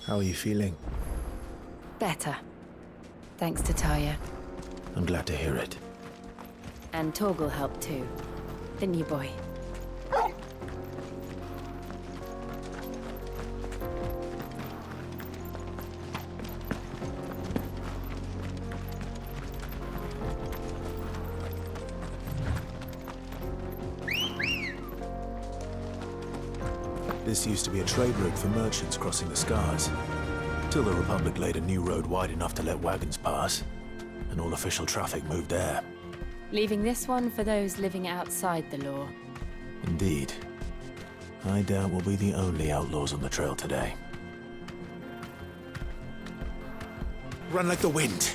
How are you feeling? Better. Thanks to Taya. I'm glad to hear it. And Torgal helped too. Didn't you, boy? This used to be a trade route for merchants crossing the Scars. Till the Republic laid a new road wide enough to let wagons pass, and all official traffic moved there. Leaving this one for those living outside the law. Indeed. I doubt we'll be the only outlaws on the trail today. Run like the wind!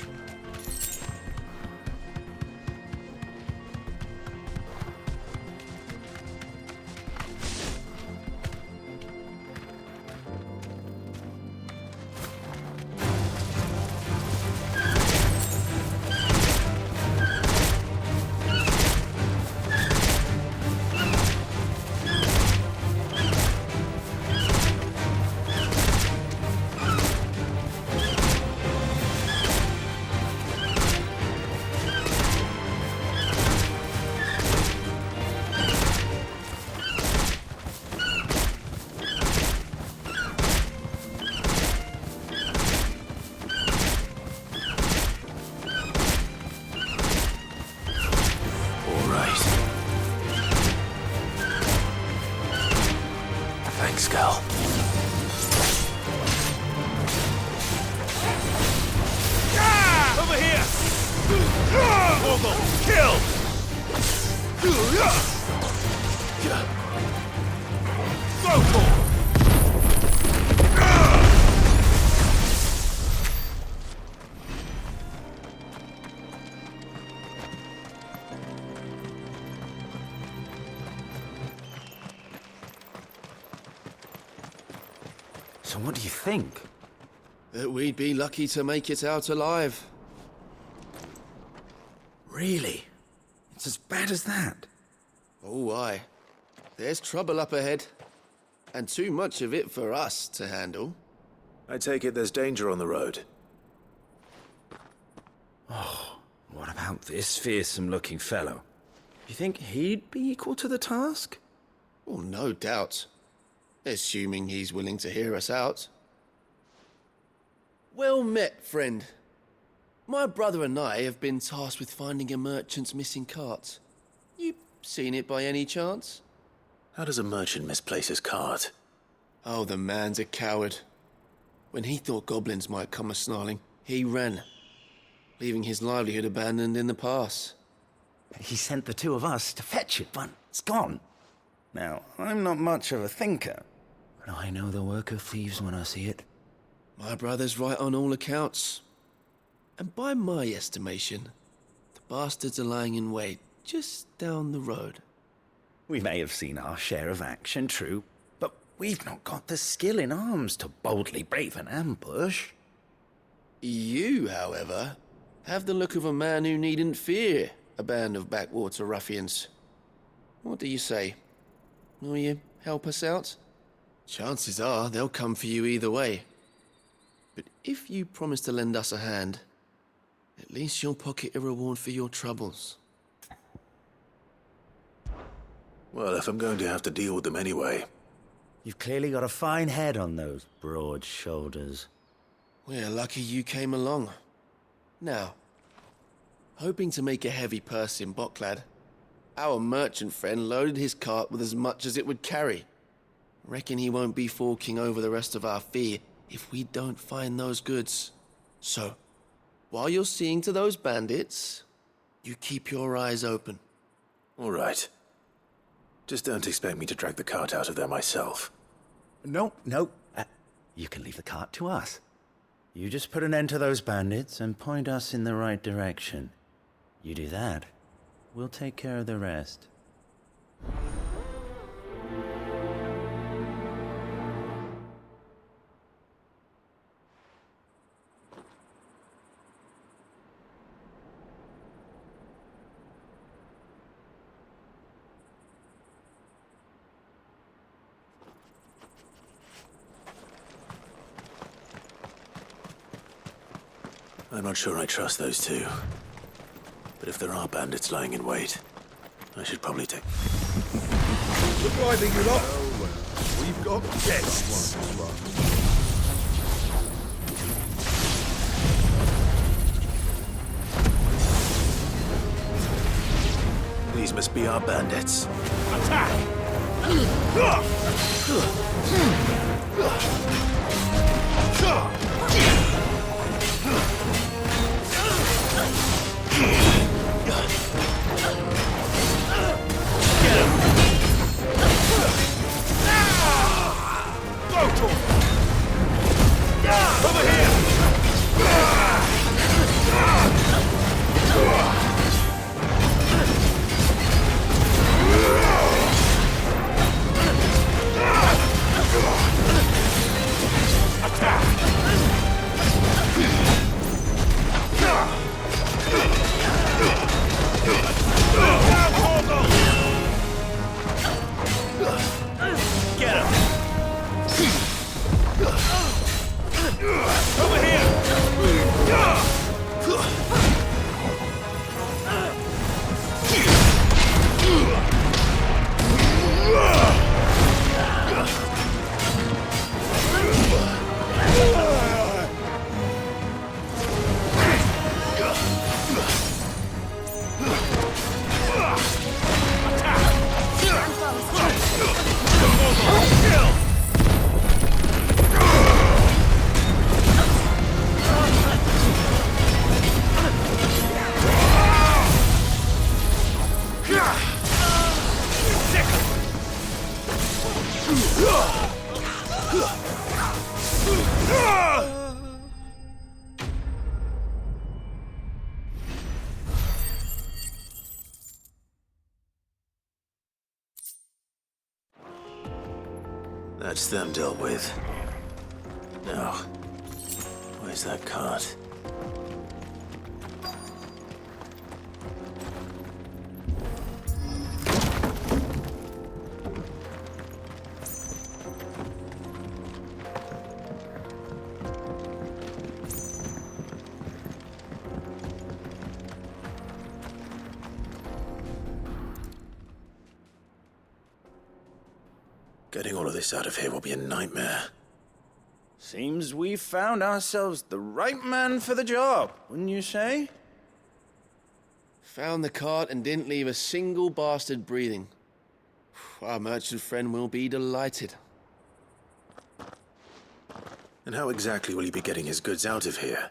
So what do you think? That we'd be lucky to make it out alive. Really? It's as bad as that? Oh, aye. There's trouble up ahead. And too much of it for us to handle. I take it there's danger on the road. Oh, what about this fearsome-looking fellow? You think he'd be equal to the task? Oh, no doubt. Assuming he's willing to hear us out. Well met, friend. My brother and I have been tasked with finding a merchant's missing cart. You seen it by any chance? How does a merchant misplace his cart? Oh, the man's a coward. When he thought goblins might come a-snarling, he ran, leaving his livelihood abandoned in the pass. He sent the two of us to fetch it, but it's gone. Now, I'm not much of a thinker, but I know the work of thieves when I see it. My brother's right on all accounts. And by my estimation, the bastards are lying in wait just down the road. We may have seen our share of action, true, but we've not got the skill in arms to boldly brave an ambush. You, however, have the look of a man who needn't fear a band of backwater ruffians. What do you say? Will you help us out? Chances are they'll come for you either way. But if you promise to lend us a hand, at least you'll pocket a reward for your troubles. Well, if I'm going to have to deal with them anyway. You've clearly got a fine head on those broad shoulders. We're lucky you came along. Now, hoping to make a heavy purse in Boklad, our merchant friend loaded his cart with as much as it would carry. Reckon he won't be forking over the rest of our fee if we don't find those goods. So, while you're seeing to those bandits, you keep your eyes open. All right. Just don't expect me to drag the cart out of there myself. No. You can leave the cart to us. You just put an end to those bandits and point us in the right direction. You do that, we'll take care of the rest. I'm not sure I trust those two. But if there are bandits lying in wait, I should probably take... Look lively, you lot! We've got guests! These must be our bandits. Over here! Get him! Over here! That's them dealt with. Now, where's that cart? Getting all of this out of here will be a nightmare. Seems we've found ourselves the right man for the job, wouldn't you say? Found the cart and didn't leave a single bastard breathing. Our merchant friend will be delighted. And how exactly will he be getting his goods out of here?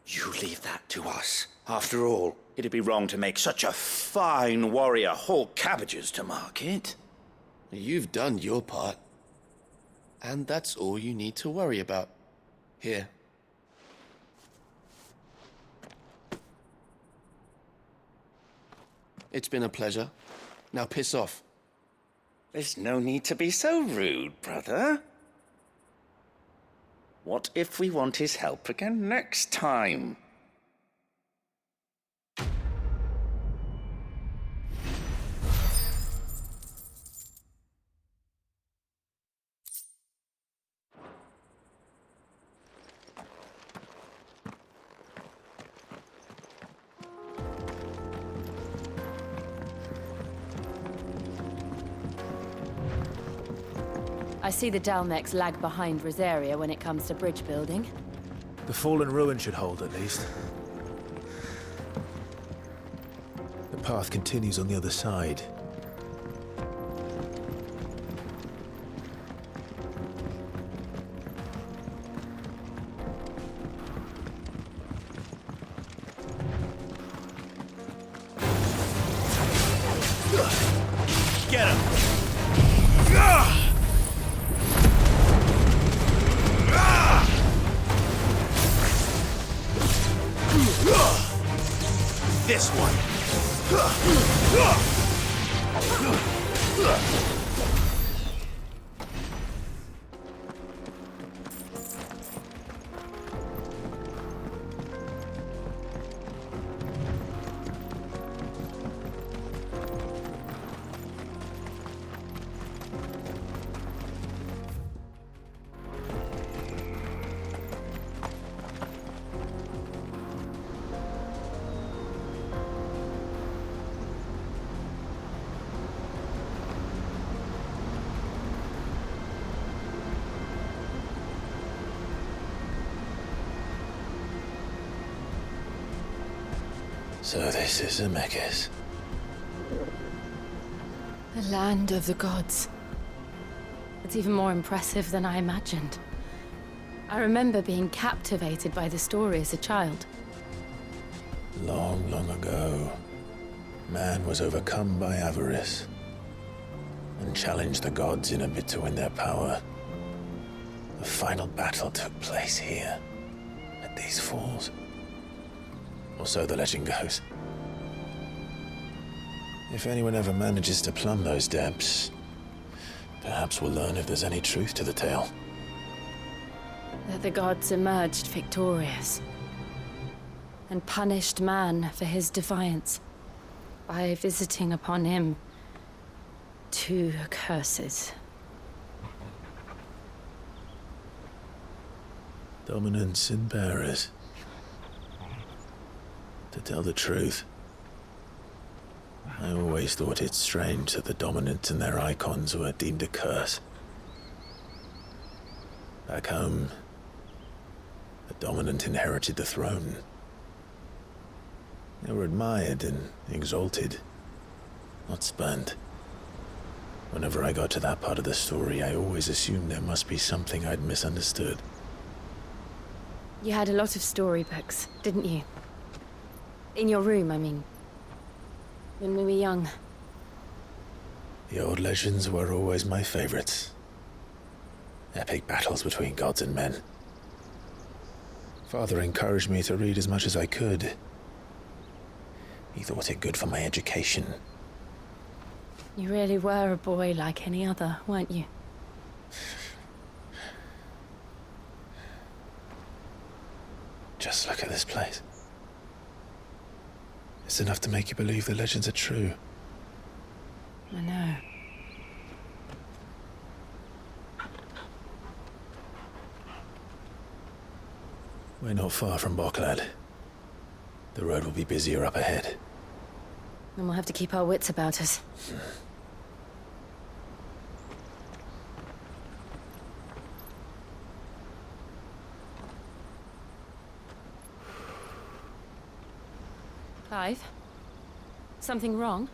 You leave that to us. After all, it'd be wrong to make such a fine warrior haul cabbages to market. You've done your part. And that's all you need to worry about. Here. It's been a pleasure. Now piss off. There's no need to be so rude, brother. What if we want his help again next time? I see the Dalmex lag behind Rosaria when it comes to bridge building. The fallen ruin should hold, at least. The path continues on the other side. Get him! This one! So this is Zemeckis. The land of the gods. It's even more impressive than I imagined. I remember being captivated by the story as a child. Long, long ago, man was overcome by avarice and challenged the gods in a bid to win their power. The final battle took place here, at these falls. Or so the legend goes. If anyone ever manages to plumb those depths, perhaps we'll learn if there's any truth to the tale. That the gods emerged victorious and punished man for his defiance by visiting upon him 2 curses. Dominance and bearers. To tell the truth, I always thought it strange that the dominant and their icons were deemed a curse. Back home, the dominant inherited the throne. They were admired and exalted, not spurned. Whenever I got to that part of the story, I always assumed there must be something I'd misunderstood. You had a lot of storybooks, didn't you? In your room, I mean. When we were young. The old legends were always my favorites. Epic battles between gods and men. Father encouraged me to read as much as I could. He thought it good for my education. You really were a boy like any other, weren't you? Just look at this place. It's enough to make you believe the legends are true. I know. We're not far from Boklad. The road will be busier up ahead. And we'll have to keep our wits about us. Clive? Something wrong?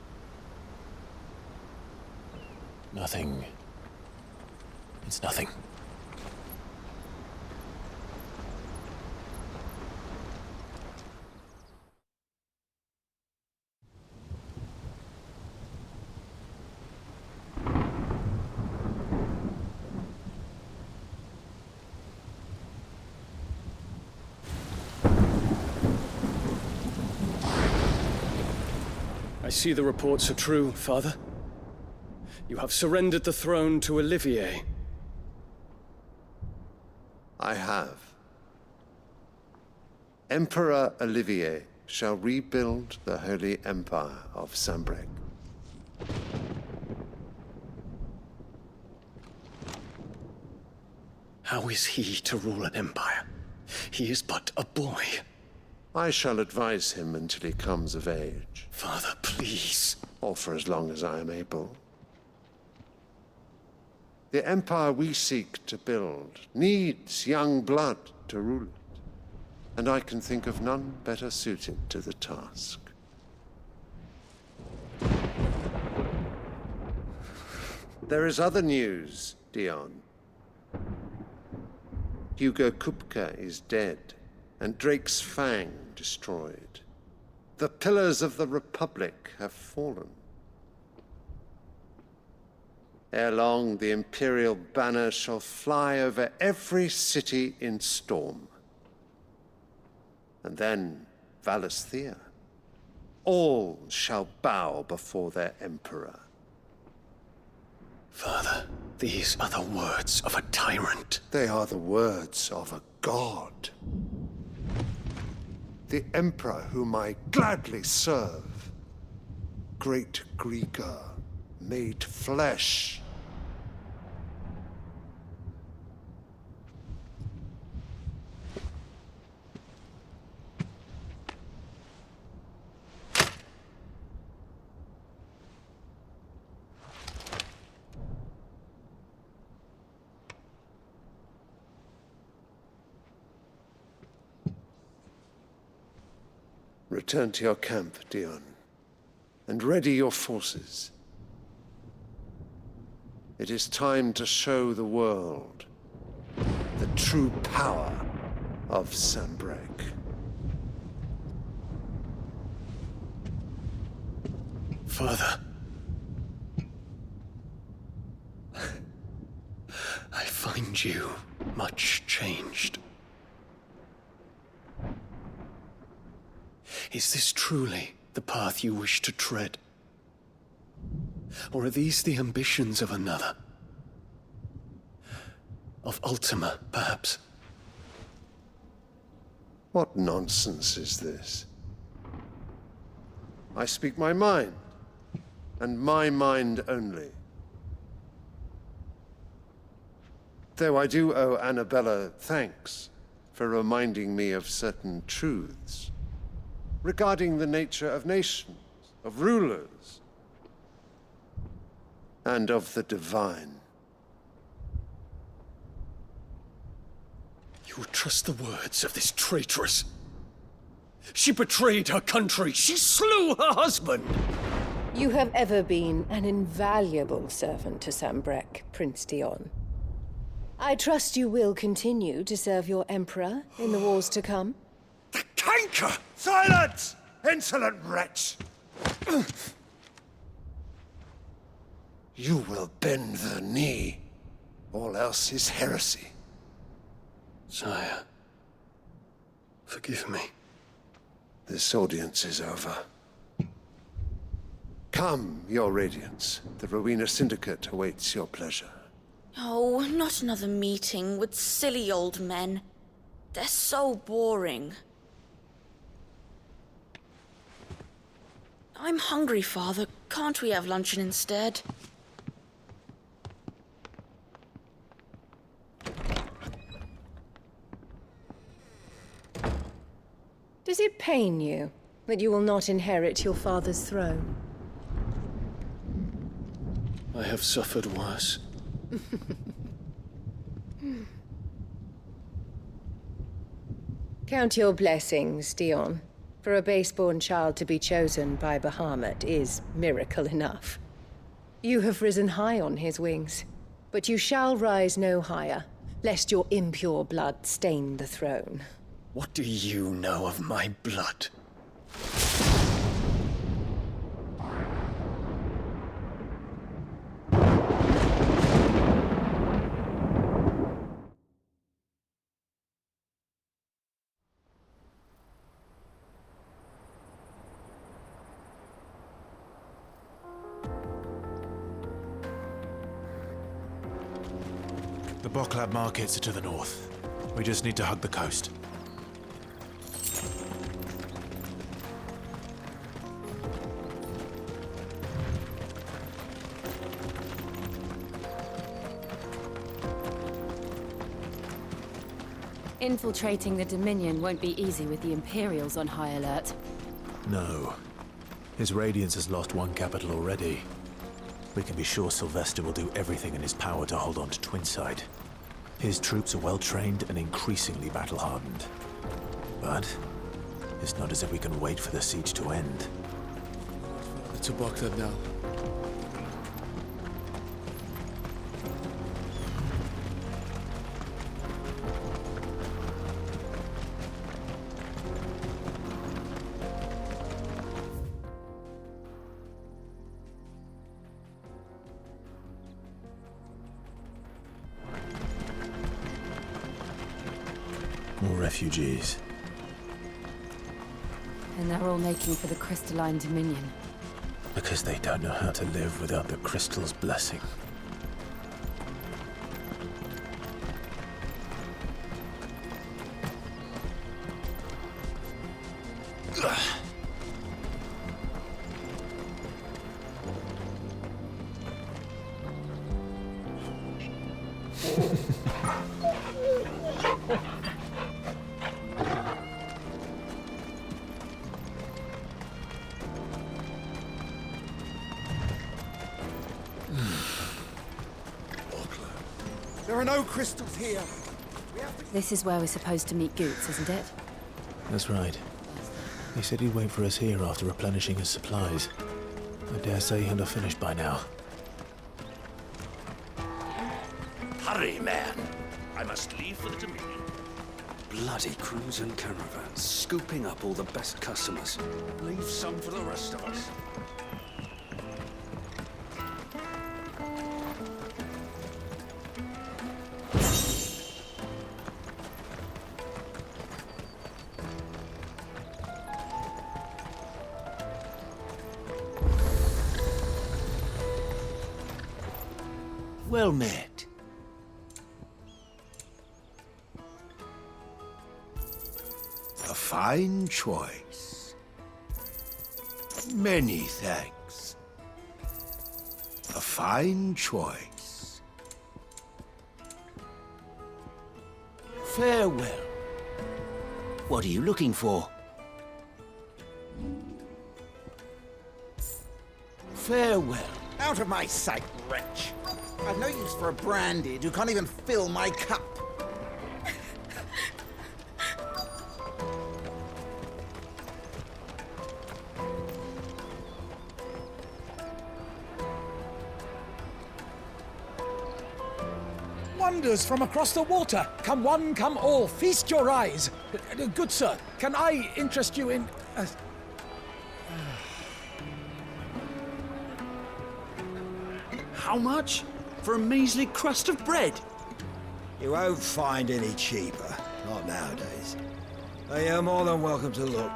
Nothing. It's nothing. I see the reports are true, Father. You have surrendered the throne to Olivier. I have. Emperor Olivier shall rebuild the Holy Empire of Sambrec. How is he to rule an empire? He is but a boy. I shall advise him until he comes of age, Father, please. or for as long as I am able. The empire we seek to build needs young blood to rule it, and I can think of none better suited to the task. There is other news, Dion. Hugo Kupka is dead, and Drake's Fang destroyed. The pillars of the Republic have fallen. Ere long, the Imperial banner shall fly over every city in Storm. And then, Valisthea. All shall bow before their Emperor. Father, these are the words of a tyrant. They are the words of a god. The Emperor whom I gladly serve. Great Grieger, made flesh. Return to your camp, Dion, and ready your forces. It is time to show the world the true power of Sanbreque. Father. I find you much changed. Is this truly the path you wish to tread? Or are these the ambitions of another? Of Ultima, perhaps? What nonsense is this? I speak my mind, and my mind only. Though I do owe Annabella thanks for reminding me of certain truths regarding the nature of nations, of rulers, and of the divine. You would trust the words of this traitress? She betrayed her country. She slew her husband. You have ever been an invaluable servant to Sanbreque, Prince Dion. I trust you will continue to serve your Emperor in the wars to come. The canker! Silence, insolent wretch! You will bend the knee. All else is heresy. Sire, forgive me. This audience is over. Come, your Radiance. The Rowena Syndicate awaits your pleasure. Oh, not another meeting with silly old men. They're so boring. I'm hungry, Father. Can't we have luncheon instead? Does it pain you that you will not inherit your father's throne? I have suffered worse. Count your blessings, Dion. For a base-born child to be chosen by Bahamut is miracle enough. You have risen high on his wings, but you shall rise no higher, lest your impure blood stain the throne. What do you know of my blood? The Boklab markets are to the north. We just need to hug the coast. Infiltrating the Dominion won't be easy with the Imperials on high alert. No. His Radiance has lost one capital already. We can be sure Sylvester will do everything in his power to hold on to Twinside. His troops are well-trained and increasingly battle-hardened. But it's not as if we can wait for the siege to end. To Boklab now. More refugees. And they're all making for the Crystalline Dominion. Because they don't know how to live without the Crystal's blessing. There are no crystals here. This is where we're supposed to meet Goots, isn't it? That's right. He said he'd wait for us here after replenishing his supplies. I dare say he'll have finished by now. Hurry, man. I must leave for the Dominion. Bloody crimson caravans, scooping up all the best customers. Leave some for the rest of us. Well met. A fine choice. Many thanks. A fine choice. Farewell. What are you looking for? Farewell. Out of my sight, wretch. I've no use for a branded who can't even fill my cup. Wonders from across the water. Come one, come all. Feast your eyes. Good sir, can I interest you in... How much? For a measly crust of bread? You won't find any cheaper. Not nowadays. But you're more than welcome to look.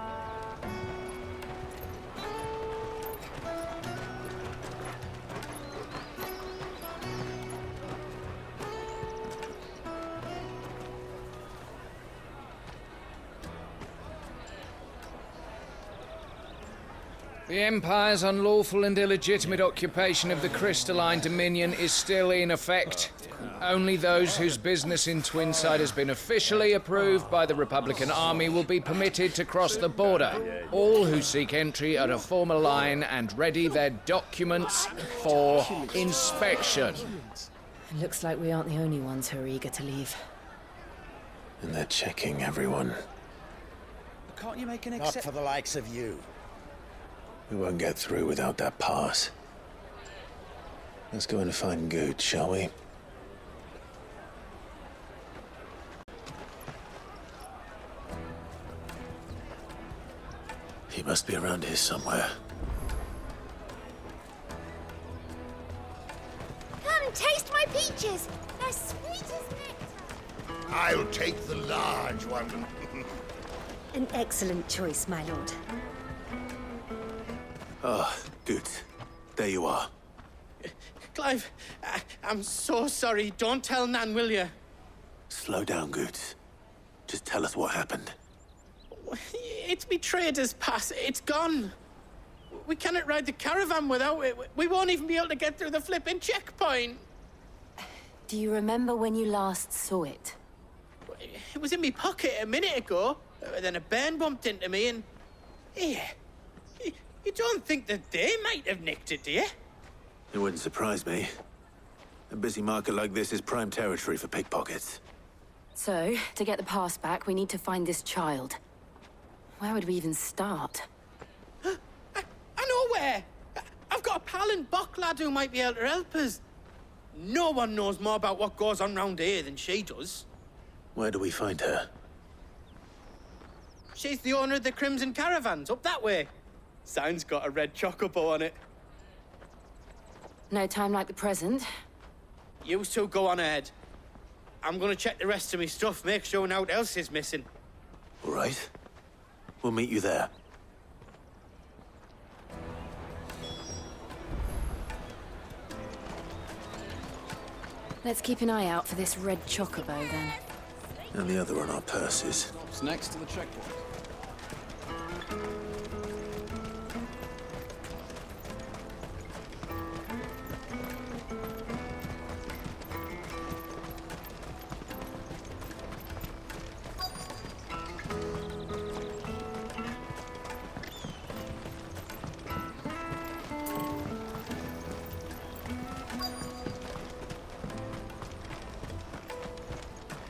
The Empire's unlawful and illegitimate occupation of the Crystalline Dominion is still in effect. Only those whose business in Twinside has been officially approved by the Republican Army will be permitted to cross the border. All who seek entry are to form a line and ready their documents for inspection. It looks like we aren't the only ones who are eager to leave. And they're checking everyone. Can't you make an exception? Not for the likes of you. We won't get through without that pass. Let's go and find Gooch, shall we? He must be around here somewhere. Come, taste my peaches! They're sweet as nectar! I'll take the large one. An excellent choice, my lord. Ah, good. There you are. Clive, I'm so sorry. Don't tell Nan, will you? Slow down, Goots. Just tell us what happened. It's me trader's pass. It's gone. We cannot ride the caravan without it. We won't even be able to get through the flipping checkpoint. Do you remember when you last saw it? It was in my pocket a minute ago. Then a bairn bumped into me and... Yeah. You don't think that they might have nicked it, do you? It wouldn't surprise me. A busy market like this is prime territory for pickpockets. So, to get the pass back, we need to find this child. Where would we even start? I know where! I've got a pal in Bock lad who might be able to help us. No one knows more about what goes on round here than she does. Where do we find her? She's the owner of the Crimson Caravans, up that way. Sign's got a red chocobo on it. No time like the present. You two go on ahead. I'm gonna check the rest of my stuff, make sure naught else is missing. All right. We'll meet you there. Let's keep an eye out for this red chocobo, then. And the other on our purses. Stops next to the checkpoint.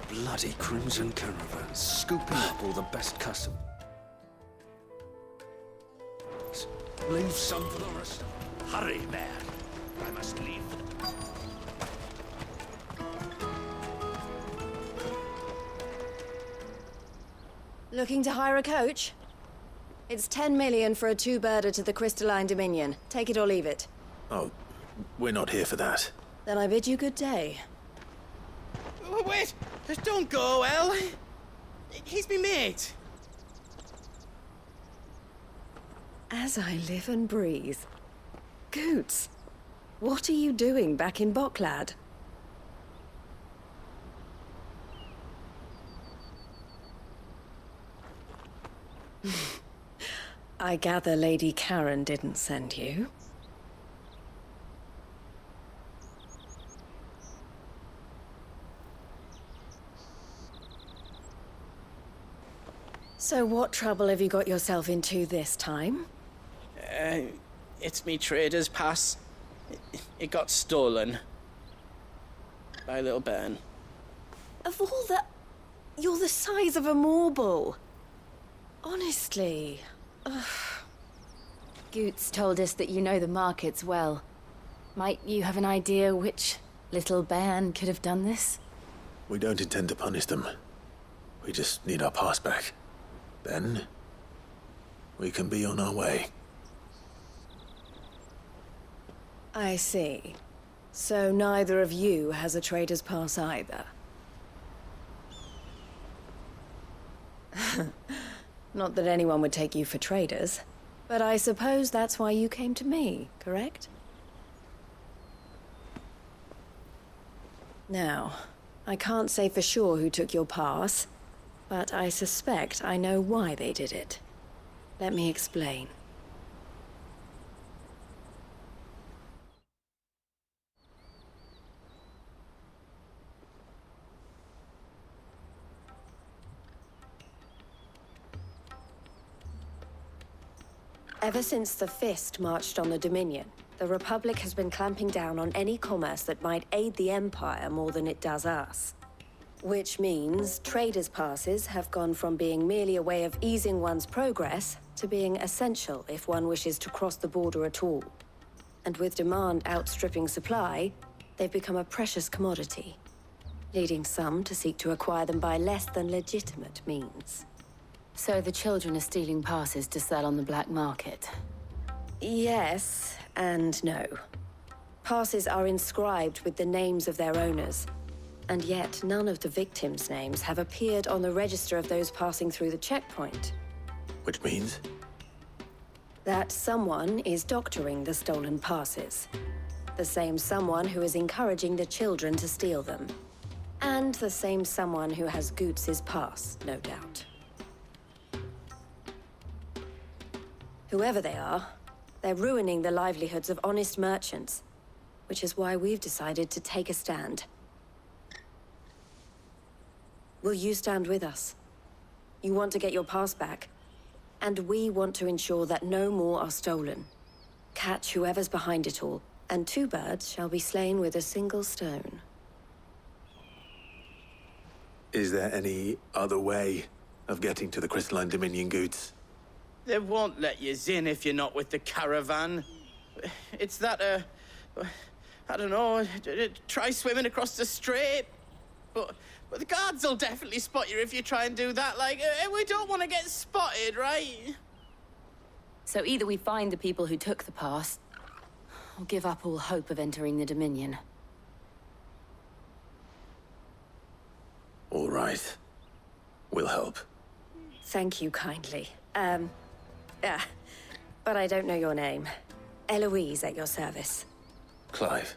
Bloody crimson caravans, scooping up all the best customers. Leave some for the rest. Hurry, man. I must leave. Looking to hire a coach? It's 10 million for a two-birder to the Crystalline Dominion. Take it or leave it. Oh, we're not here for that. Then I bid you good day. Wait! Don't go, El! He's me mate. As I live and breathe. Goots, what are you doing back in Bocklad? I gather Lady Karen didn't send you. So what trouble have you got yourself into this time? It's me trader's pass. It got stolen. By little Ben. Of all the... You're the size of a marble. Honestly. Ugh. Goots told us that you know the markets well. Might you have an idea which little bairn could have done this? We don't intend to punish them. We just need our pass back. Then, we can be on our way. I see. So neither of you has a trader's pass either. Not that anyone would take you for traders, but I suppose that's why you came to me, correct? Now, I can't say for sure who took your pass, but I suspect I know why they did it. Let me explain. Ever since the Fist marched on the Dominion, the Republic has been clamping down on any commerce that might aid the Empire more than it does us. Which means traders' passes have gone from being merely a way of easing one's progress to being essential if one wishes to cross the border at all. And with demand outstripping supply, they've become a precious commodity, leading some to seek to acquire them by less than legitimate means. So the children are stealing passes to sell on the black market? Yes, and no. Passes are inscribed with the names of their owners, and yet none of the victims' names have appeared on the register of those passing through the checkpoint. Which means? That someone is doctoring the stolen passes. The same someone who is encouraging the children to steal them. And the same someone who has Goots' pass, no doubt. Whoever they are, they're ruining the livelihoods of honest merchants, which is why we've decided to take a stand. Will you stand with us? You want to get your pass back, and we want to ensure that no more are stolen. Catch whoever's behind it all, and two birds shall be slain with a single stone. Is there any other way of getting to the Crystalline Dominion, Goots? They won't let you in if you're not with the caravan. It's that, I don't know, try swimming across the strait. But the guards will definitely spot you if you try and do that. Like, we don't want to get spotted, right? So either we find the people who took the pass, or give up all hope of entering the Dominion. All right. We'll help. Thank you kindly. But I don't know your name. Eloise at your service. Clive.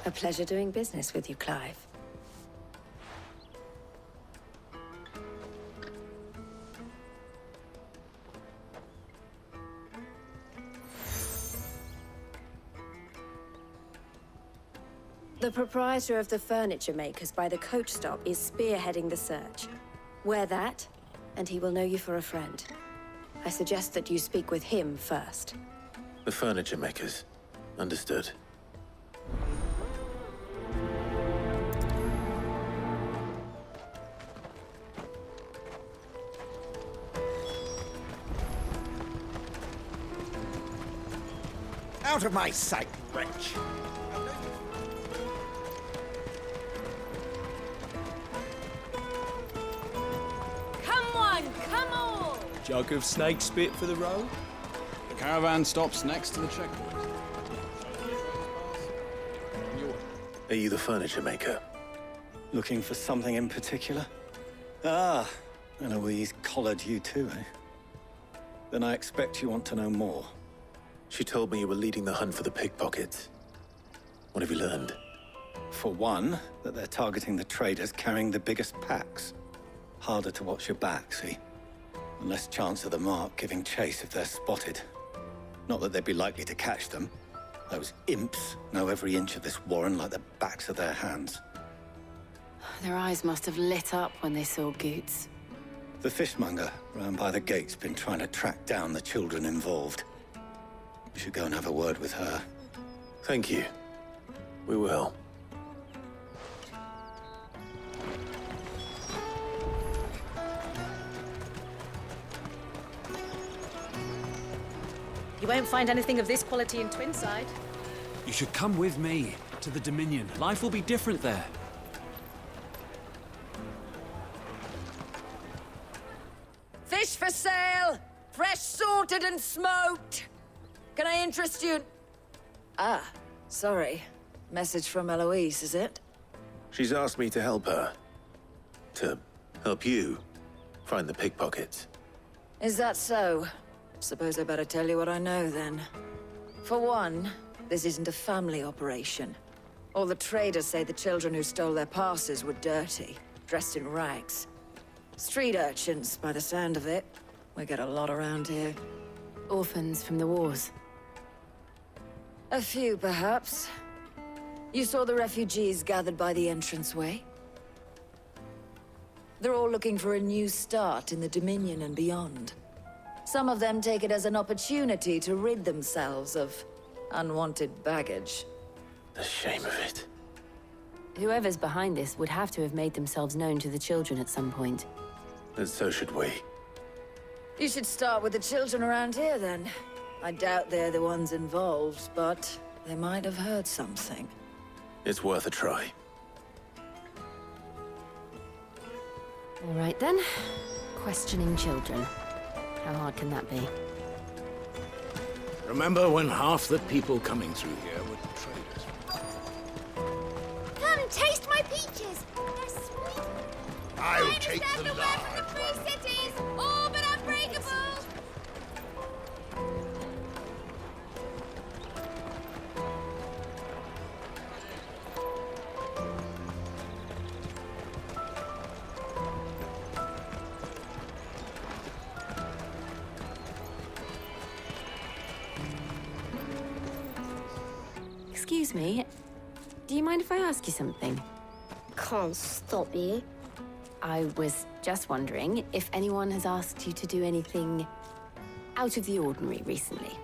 A pleasure doing business with you, Clive. The proprietor of the furniture makers by the coach stop is spearheading the search. Wear that, and he will know you for a friend. I suggest that you speak with him first. The furniture makers. Understood. Out of my sight, wretch! Come one, come all! Jug of snake spit for the road? The caravan stops next to the checkpoint. Are you the furniture maker? Looking for something in particular? Ah, Eloise collared you too, eh? Then I expect you want to know more. She told me you were leading the hunt for the pickpockets. What have you learned? For one, that they're targeting the traders carrying the biggest packs. Harder to watch your back, see? And less chance of the mark giving chase if they're spotted. Not that they'd be likely to catch them. Those imps know every inch of this warren like the backs of their hands. Their eyes must have lit up when they saw Goots. The fishmonger round by the gate's been trying to track down the children involved. You should go and have a word with her. Thank you. We will. You won't find anything of this quality in Twinside. You should come with me to the Dominion. Life will be different there. Fish for sale! Fresh sorted and smoked! Can I interest you? Ah, sorry. Message from Eloise, is it? She's asked me to help her. To help you find the pickpockets. Is that so? Suppose I better tell you what I know, then. For one, this isn't a family operation. All the traders say the children who stole their passes were dirty, dressed in rags. Street urchins, by the sound of it. We get a lot around here. Orphans from the wars. A few, perhaps. You saw the refugees gathered by the entranceway? They're all looking for a new start in the Dominion and beyond. Some of them take it as an opportunity to rid themselves of unwanted baggage. The shame of it. Whoever's behind this would have to have made themselves known to the children at some point. And so should we. You should start with the children around here, then. I doubt they're the ones involved, but they might have heard something. It's worth a try. All right, then. Questioning children. How hard can that be? Remember when half the people coming through here were traders? Come, taste my peaches. They're sweet. I'll take the the word from the free cities, all but unbreakable. Excuse me. Do you mind if I ask you something? Can't stop you. I was just wondering if anyone has asked you to do anything out of the ordinary recently.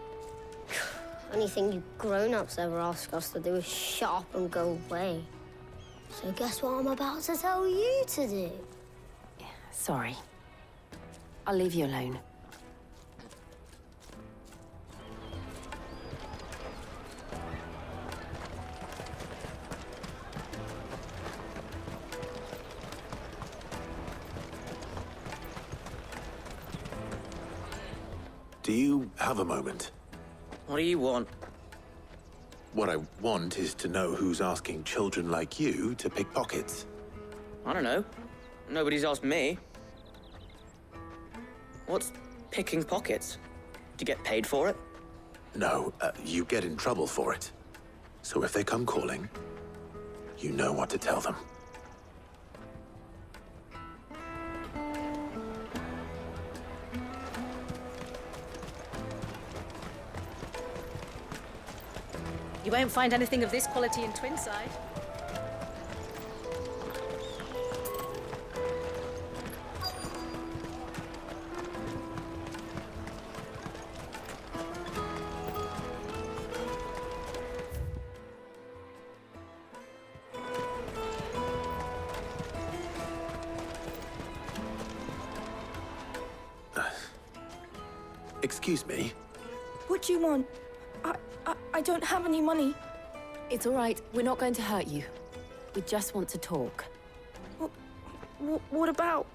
Anything you grown-ups ever ask us to do is shut up and go away. So guess what I'm about to tell you to do? Sorry. I'll leave you alone. Do you have a moment? What do you want? What I want is to know who's asking children like you to pick pockets. I don't know. Nobody's asked me. What's picking pockets? Do you get paid for it? No, you get in trouble for it. So if they come calling, you know what to tell them. You won't find anything of this quality in Twinside. Excuse me? What do you want? I don't have any money. It's all right. We're not going to hurt you. We just want to talk. What about?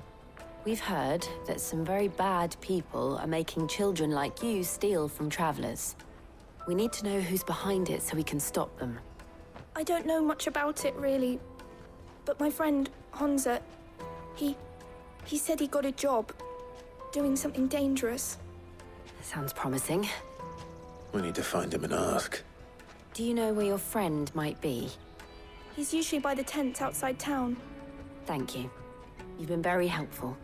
We've heard that some very bad people are making children like you steal from travelers. We need to know who's behind it so we can stop them. I don't know much about it, really. But my friend, Hansa, he said he got a job doing something dangerous. Sounds promising. We need to find him and ask. Do you know where your friend might be? He's usually by the tents outside town. Thank you. You've been very helpful.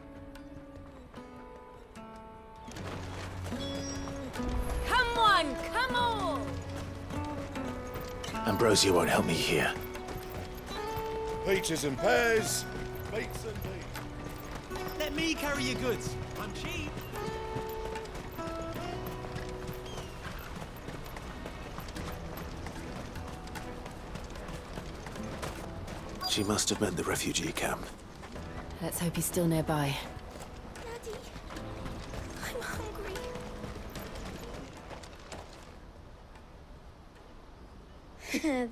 Come on, come on! Ambrosia won't help me here. Peaches and pears, meats and meat. Let me carry your goods. I'm cheap. She must have meant the refugee camp. Let's hope he's still nearby. Daddy, I'm hungry.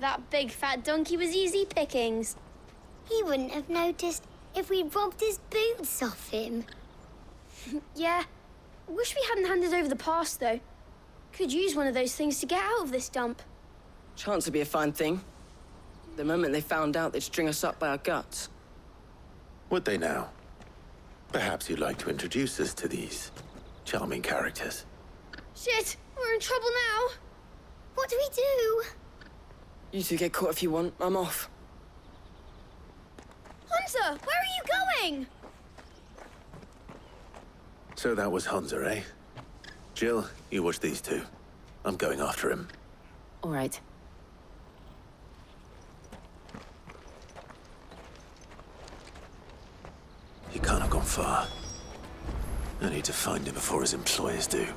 That big fat donkey was easy pickings. He wouldn't have noticed if we'd robbed his boots off him. Yeah. Wish we hadn't handed over the pass, though. Could use one of those things to get out of this dump. Chance would be a fine thing. The moment they found out, they'd string us up by our guts. Would they now? Perhaps you'd like to introduce us to these charming characters. Shit! We're in trouble now! What do we do? You two get caught if you want. I'm off. Hunter! Where are you going? So that was Hansa, eh? Jill, you watch these two. I'm going after him. All right. He can't have gone far. I need to find him before his employers do.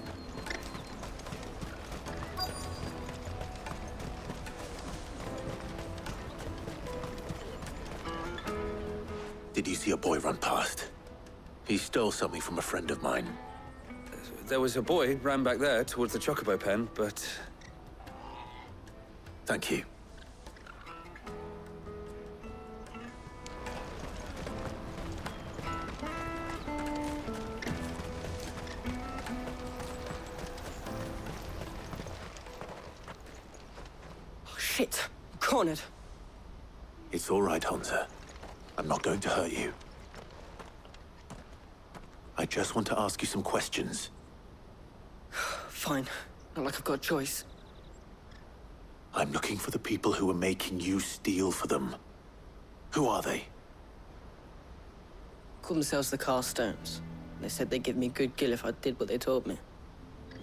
Did you see a boy run past? He stole something from a friend of mine. There was a boy ran back there towards the chocobo pen, but... Thank you. Oh, shit. Cornered. It's all right, Hansa. I'm not going to hurt you. I just want to ask you some questions. Fine. Not like I've got a choice. I'm looking for the people who are making you steal for them. Who are they? Call themselves the Carstones. They said they'd give me good gill if I did what they told me.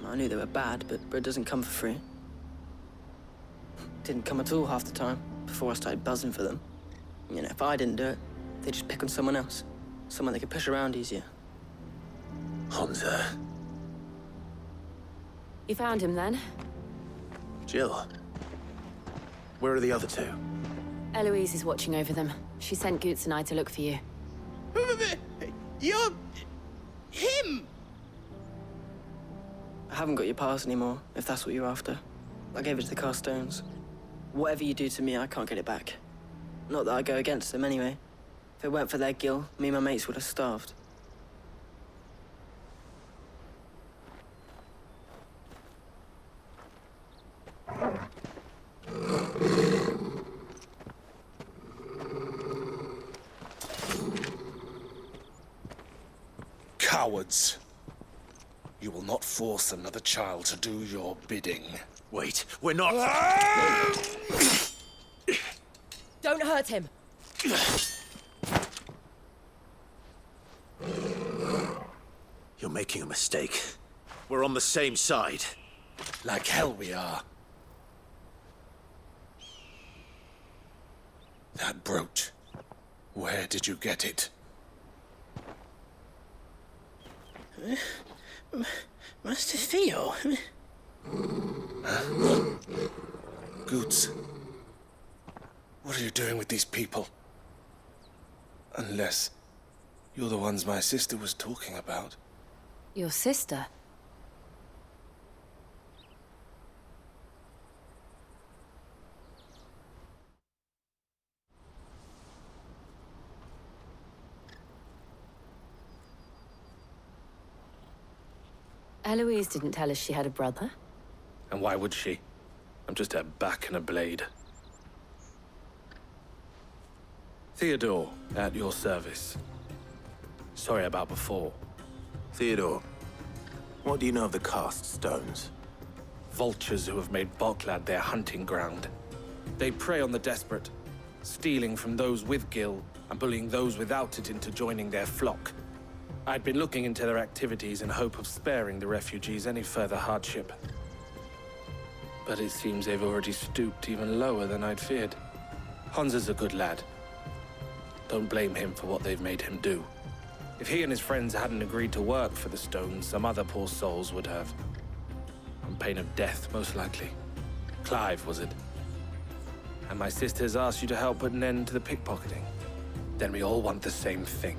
I knew they were bad, but bread doesn't come for free. Didn't come at all half the time, before I started buzzing for them. You know, if I didn't do it, they'd just pick on someone else. Someone they could push around easier. Hansa. You found him, then? Jill. Where are the other two? Eloise is watching over them. She sent Goots and I to look for you. You're... him! I haven't got your pass anymore, if that's what you're after. I gave it to the Carstones. Whatever you do to me, I can't get it back. Not that I go against them, anyway. If it weren't for their gill, me and my mates would have starved. Cowards. You will not force another child to do your bidding. Wait, we're not... Don't hurt him! You're making a mistake. We're on the same side. Like hell we are. That brooch. Where did you get it? Master Theo? Goots. What are you doing with these people? Unless you're the ones my sister was talking about. Your sister? Eloise didn't tell us she had a brother. And why would she? I'm just her back and a blade. Theodore, at your service. Sorry about before. Theodore, what do you know of the cast stones? Vultures who have made Boklad their hunting ground. They prey on the desperate, stealing from those with Gil and bullying those without it into joining their flock. I'd been looking into their activities in hope of sparing the refugees any further hardship. But it seems they've already stooped even lower than I'd feared. Hans is a good lad. Don't blame him for what they've made him do. If he and his friends hadn't agreed to work for the stones, some other poor souls would have. On pain of death, most likely. Clive, was it? And my sisters asked you to help put an end to the pickpocketing. Then we all want the same thing.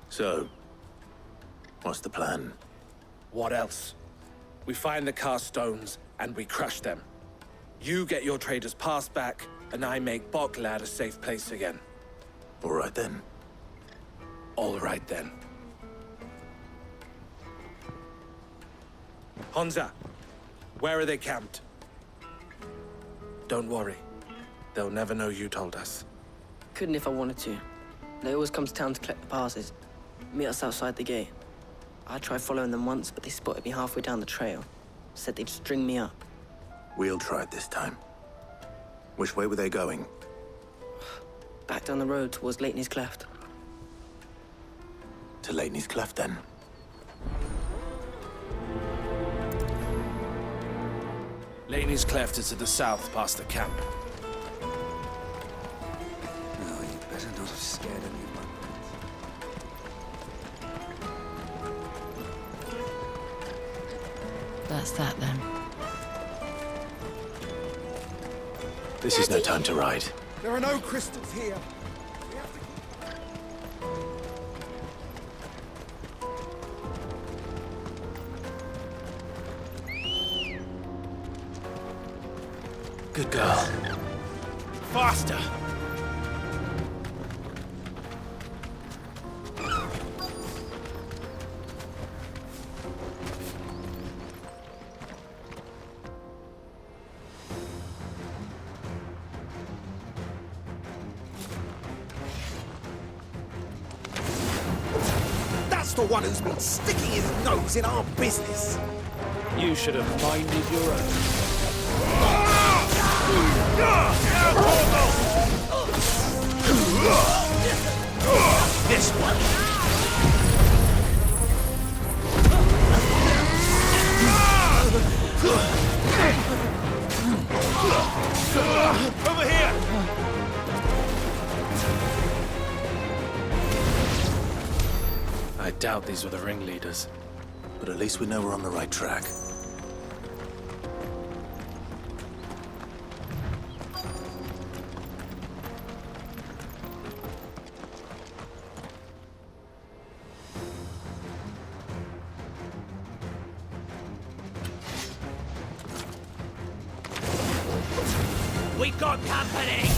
So, what's the plan? What else? We find the cast stones, and we crush them. You get your traders' pass back, and I make Boklad a safe place again. All right then. All right then. Honza, where are they camped? Don't worry. They'll never know you told us. Couldn't if I wanted to. They always come to town to collect the passes. Meet us outside the gate. I tried following them once, but they spotted me halfway down the trail. Said they'd string me up. We'll try it this time. Which way were they going? Back down the road towards Leitney's Cleft. To Leitney's Cleft, then? Leitney's Cleft is to the south, past the camp. No, you better not have scared any of my That's that, then. This is no time to ride. There are no crystals here. Good girl. Faster! That's the one who's been sticking his nose in our business. You should have minded your own. This one. Over here! I doubt these were the ringleaders. But at least we know we're on the right track. We got company!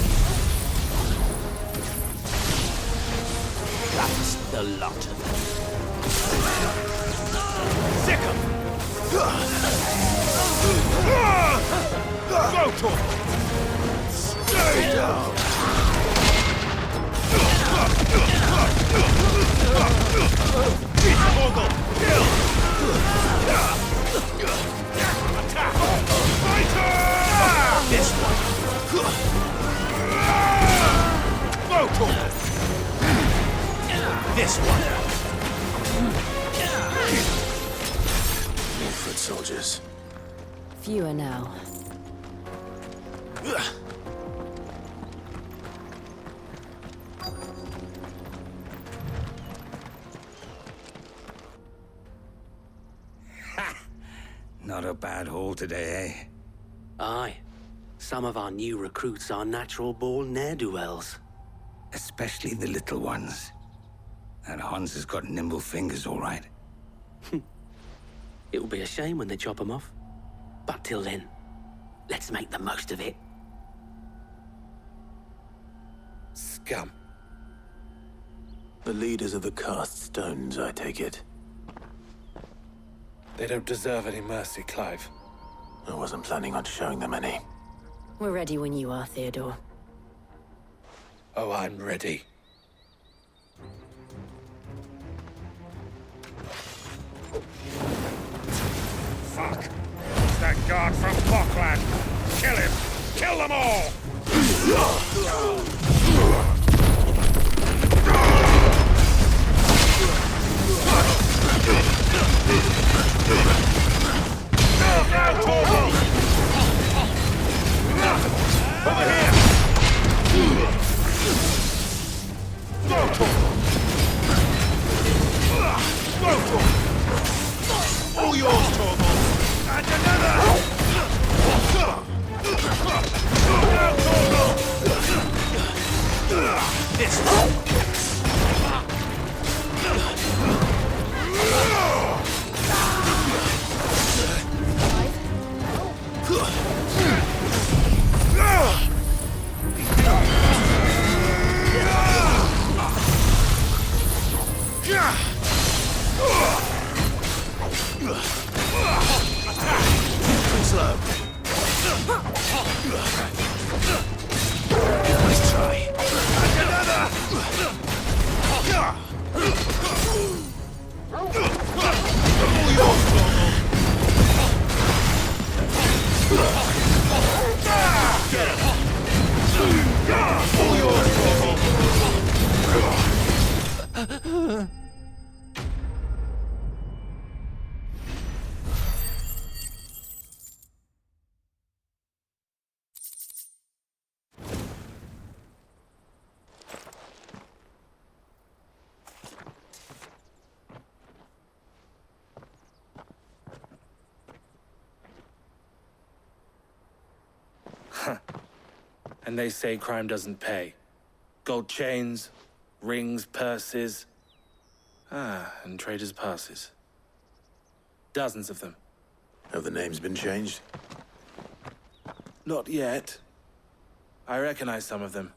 That's the lot of them. Sick 'em! Go to 'em! Stay down! Mogul! Kill! Attack! Fighter! This one! Go to 'em! This one! More foot soldiers. Fewer now. Not a bad haul today, eh? Aye. Some of our new recruits are natural-born ne'er-do-wells. Especially the little ones. And Hans has got nimble fingers, all right. It will be a shame when they chop him off. But till then, let's make the most of it. Scum. The leaders of the cast stones, I take it. They don't deserve any mercy, Clive. I wasn't planning on showing them any. We're ready when you are, Theodore. Oh, I'm ready. Fuck! It's that guard from Bokland! Kill him! Kill them all! Over here! All yours, Torvald! And another! This slow. Nice try. And another! All yours, Torvald! Get him! All yours, Torvald! And they say crime doesn't pay. Gold chains, rings, purses. And traders' passes. Dozens of them. Have the names been changed? Not yet. I recognize some of them.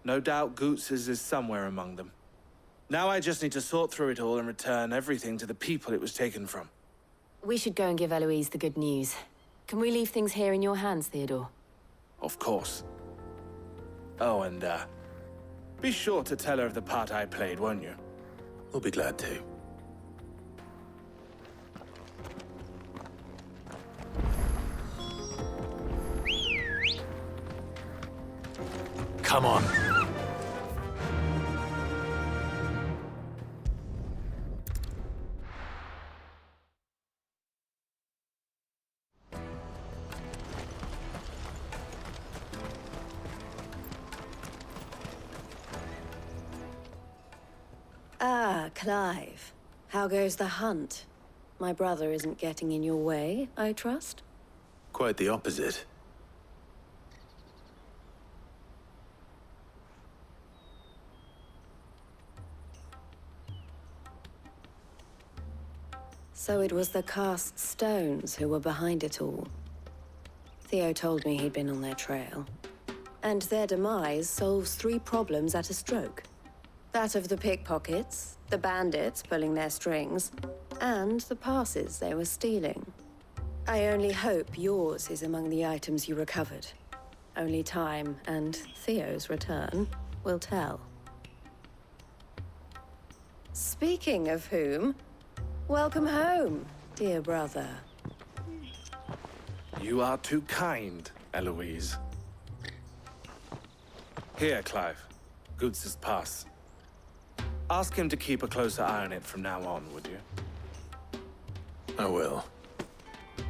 No doubt Goots's is somewhere among them. Now I just need to sort through it all and return everything to the people it was taken from. We should go and give Eloise the good news. Can we leave things here in your hands, Theodore? Of course. Oh, and, be sure to tell her of the part I played, won't you? We'll be glad to. Come on. Ah, Clive. How goes the hunt? My brother isn't getting in your way, I trust? Quite the opposite. So it was the cast stones who were behind it all. Theo told me he'd been on their trail. And their demise solves 3 problems at a stroke. That of the pickpockets, the bandits pulling their strings, and the passes they were stealing. I only hope yours is among the items you recovered. Only time and Theo's return will tell. Speaking of whom, welcome home, dear brother. You are too kind, Eloise. Here, Clive. Goots's pass. Ask him to keep a closer eye on it from now on, would you? I will.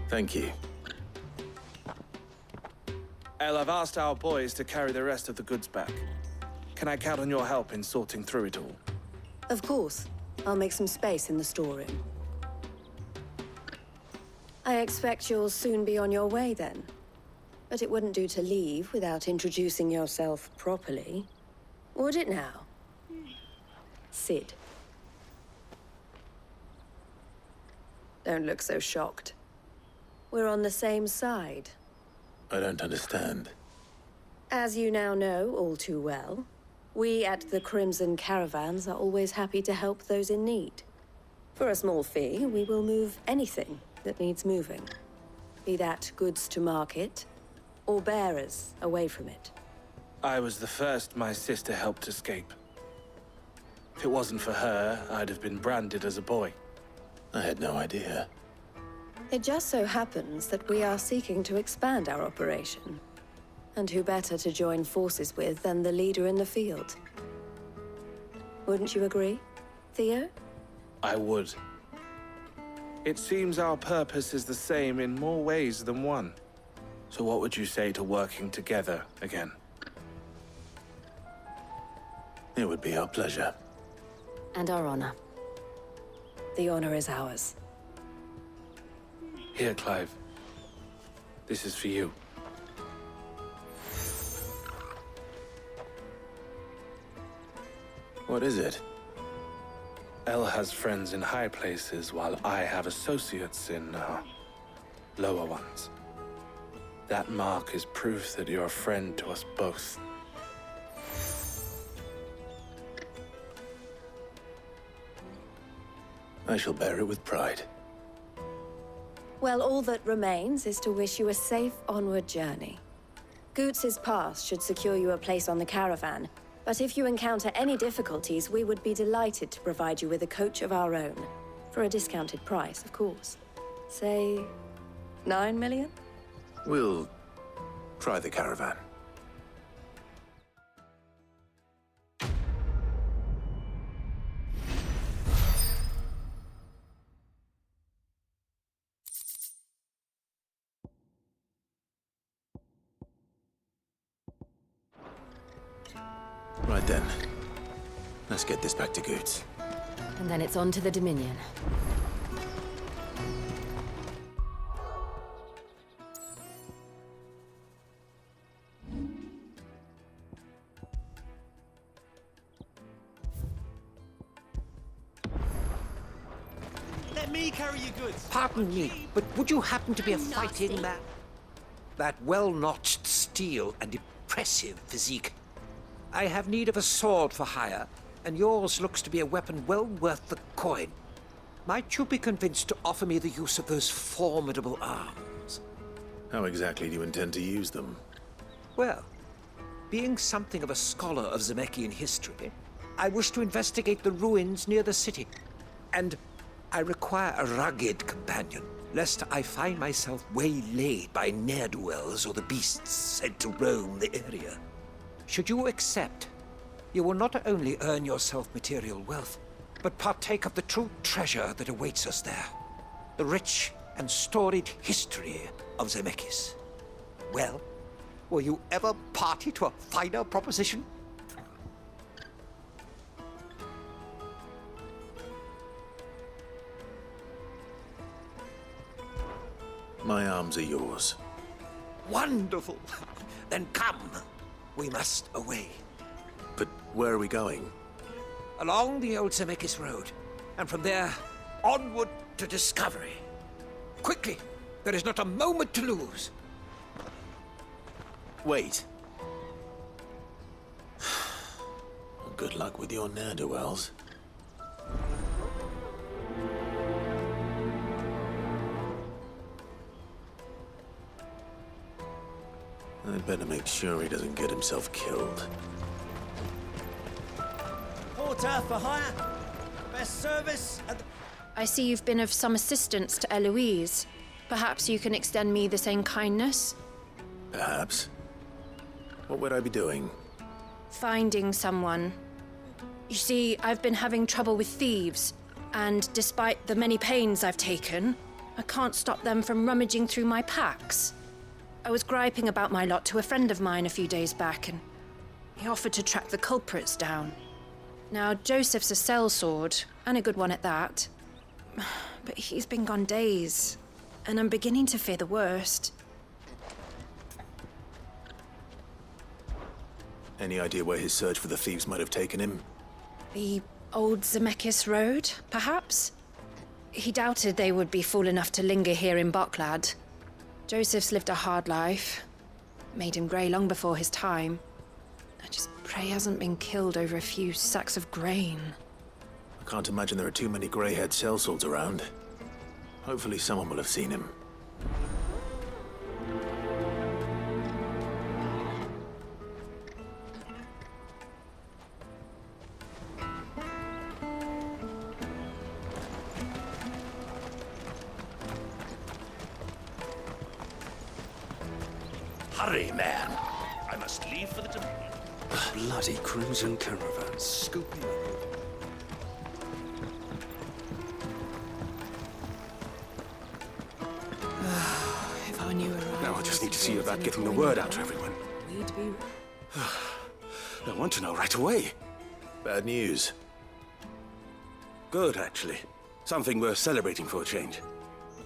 Thank you. El, I've asked our boys to carry the rest of the goods back. Can I count on your help in sorting through it all? Of course. I'll make some space in the storeroom. I expect you'll soon be on your way then. But it wouldn't do to leave without introducing yourself properly. Would it now? Sid. Don't look so shocked. We're on the same side. I don't understand. As you now know all too well, we at the Crimson Caravans are always happy to help those in need. For a small fee, we will move anything that needs moving. Be that goods to market, or bearers away from it. I was the first my sister helped escape. If it wasn't for her, I'd have been branded as a boy. I had no idea. It just so happens that we are seeking to expand our operation. And who better to join forces with than the leader in the field? Wouldn't you agree, Theo? I would. It seems our purpose is the same in more ways than one. So what would you say to working together again? It would be our pleasure. And our honor. The honor is ours. Here, Clive. This is for you. What is it? Elle has friends in high places, while I have associates in, lower ones. That mark is proof that you're a friend to us both. I shall bear it with pride. Well, all that remains is to wish you a safe onward journey. Goots's pass should secure you a place on the caravan, but if you encounter any difficulties, we would be delighted to provide you with a coach of our own. For a discounted price, of course. Say, 9 million? We'll try the caravan. Right then. Let's get this back to Goots. And then it's on to the Dominion. Let me carry your goods. Pardon me, but would you happen to be a fighting man? That well-notched steel and impressive physique. I have need of a sword for hire, and yours looks to be a weapon well worth the coin. Might you be convinced to offer me the use of those formidable arms? How exactly do you intend to use them? Well, being something of a scholar of Zemeckis history, I wish to investigate the ruins near the city. And I require a rugged companion, lest I find myself waylaid by ne'er-do-wells or the beasts said to roam the area. Should you accept, you will not only earn yourself material wealth, but partake of the true treasure that awaits us there. The rich and storied history of Zemeckis. Well, were you ever party to a finer proposition? My arms are yours. Wonderful! Then come. We must away. But where are we going? Along the old Zemeckis Road, and from there, onward to discovery. Quickly! There is not a moment to lose. Wait. Good luck with your ne'er-do-wells. I'd better make sure he doesn't get himself killed. Porter for hire. Best service at the... I see you've been of some assistance to Eloise. Perhaps you can extend me the same kindness? Perhaps. What would I be doing? Finding someone. You see, I've been having trouble with thieves, and despite the many pains I've taken, I can't stop them from rummaging through my packs. I was griping about my lot to a friend of mine a few days back, and he offered to track the culprits down. Now, Joseph's a sellsword, and a good one at that. But he's been gone days, and I'm beginning to fear the worst. Any idea where his search for the thieves might have taken him? The old Zemeckis Road, perhaps? He doubted they would be fool enough to linger here in Boklad. Joseph's lived a hard life. Made him grey long before his time. I just pray he hasn't been killed over a few sacks of grain. I can't imagine there are too many grey-haired sellswords around. Hopefully someone will have seen him. Hurry, man. I must leave for the Dominion. Bloody crimson caravan, scooping up. If I knew where Now I just need to see about getting the word out to everyone. We'd be... I want to know right away. Bad news. Good, actually. Something worth celebrating for a change.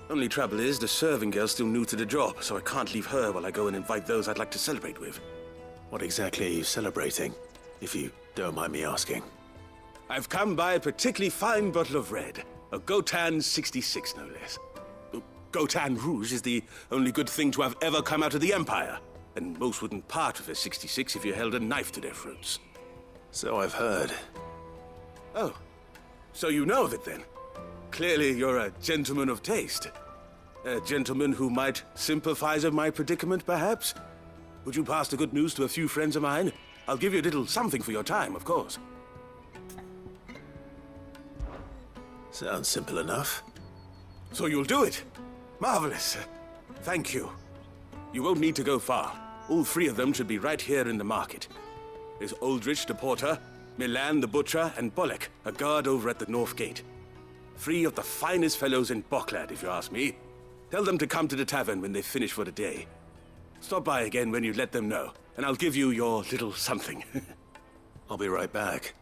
Only trouble is, the serving girl's still new to the job, so I can't leave her while I go and invite those I'd like to celebrate with. What exactly are you celebrating, if you don't mind me asking? I've come by a particularly fine bottle of red. A Gotan 66, no less. Gotan Rouge is the only good thing to have ever come out of the Empire. And most wouldn't part with a 66 if you held a knife to their throats. So I've heard. Oh, so you know of it then? Clearly you're a gentleman of taste. A gentleman who might sympathize with my predicament, perhaps? Would you pass the good news to a few friends of mine? I'll give you a little something for your time, of course. Sounds simple enough. So you'll do it? Marvelous. Thank you. You won't need to go far. All three of them should be right here in the market. There's Aldrich the porter, Milan the butcher, and Bolek, a guard over at the north gate. Three of the finest fellows in Boklad, if you ask me. Tell them to come to the tavern when they finish for the day. Stop by again when you let them know, and I'll give you your little something. I'll be right back.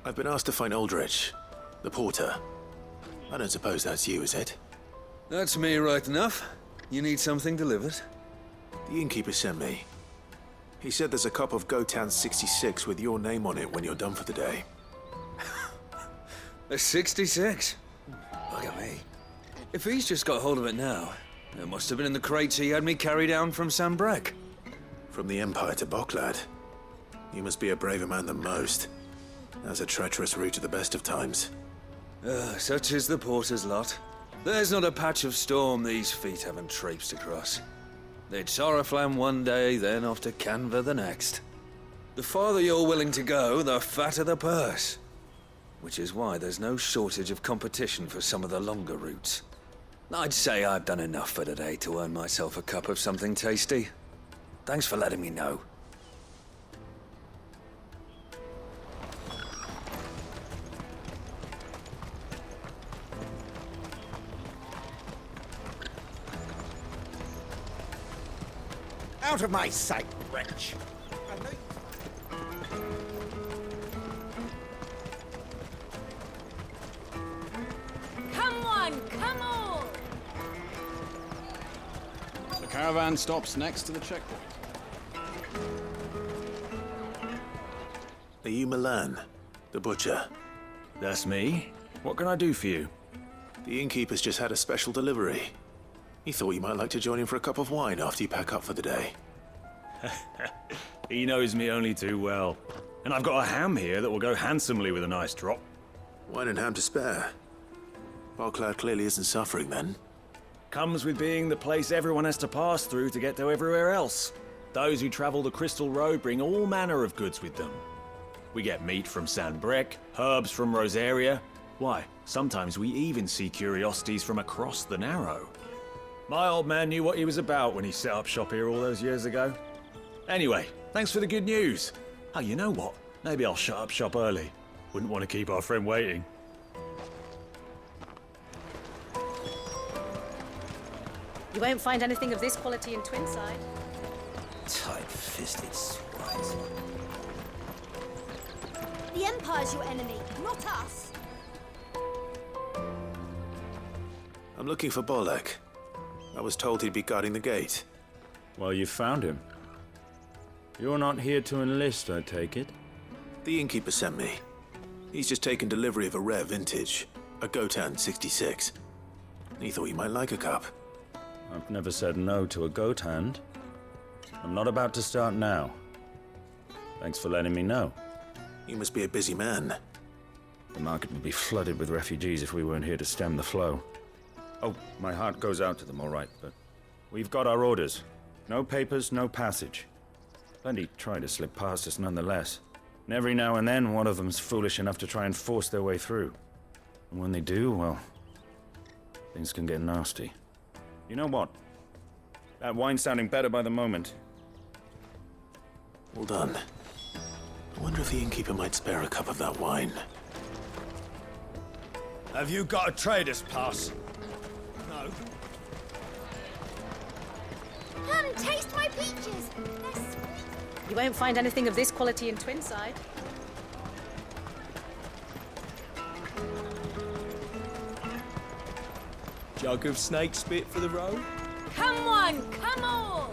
I've been asked to find Aldrich, the porter. I don't suppose that's you, is it? That's me right enough. You need something delivered? The innkeeper sent me. He said there's a cup of Gotan 66 with your name on it when you're done for the day. A 66? Look at me. If he's just got hold of it now, it must have been in the crates he had me carry down from Sambrek. From the Empire to Boklad. You must be a braver man than most. That's a treacherous route at the best of times. Such is the porter's lot. There's not a patch of storm these feet haven't traipsed across. It's Oriflamme one day, then off to Canva the next. The farther you're willing to go, the fatter the purse. Which is why there's no shortage of competition for some of the longer routes. I'd say I've done enough for today to earn myself a cup of something tasty. Thanks for letting me know. Out of my sight, wretch! I know Come on, come on! The caravan stops next to the checkpoint. Are you Milan, the butcher? That's me. What can I do for you? The innkeeper's just had a special delivery. He thought you might like to join him for a cup of wine after you pack up for the day. He knows me only too well. And I've got a ham here that will go handsomely with a nice drop. Wine and ham to spare. Boklad clearly isn't suffering then. Comes with being the place everyone has to pass through to get to everywhere else. Those who travel the Crystal Road bring all manner of goods with them. We get meat from Sanbrek, herbs from Rosaria. Why, sometimes we even see curiosities from across the Narrow. My old man knew what he was about when he set up shop here all those years ago. Anyway, thanks for the good news. Oh, you know what? Maybe I'll shut up shop early. Wouldn't want to keep our friend waiting. You won't find anything of this quality in Twinside. Tight-fisted swines. The Empire's your enemy, not us. I'm looking for Bolek. I was told he'd be guarding the gate. Well, you found him. You're not here to enlist, I take it? The innkeeper sent me. He's just taken delivery of a rare vintage, a Gotan 66. He thought you might like a cup. I've never said no to a goat hand. I'm not about to start now. Thanks for letting me know. You must be a busy man. The market would be flooded with refugees if we weren't here to stem the flow. Oh, my heart goes out to them, all right, but we've got our orders. No papers, no passage. Plenty try to slip past us nonetheless. And every now and then, one of them's foolish enough to try and force their way through. And when they do, well, things can get nasty. You know what? That wine's sounding better by the moment. Well done. I wonder if the innkeeper might spare a cup of that wine. Have you got a trader's pass? No. Come, taste my peaches. They're sweet. You won't find anything of this quality in Twinside. Jug of snake spit for the road? Come on, come on!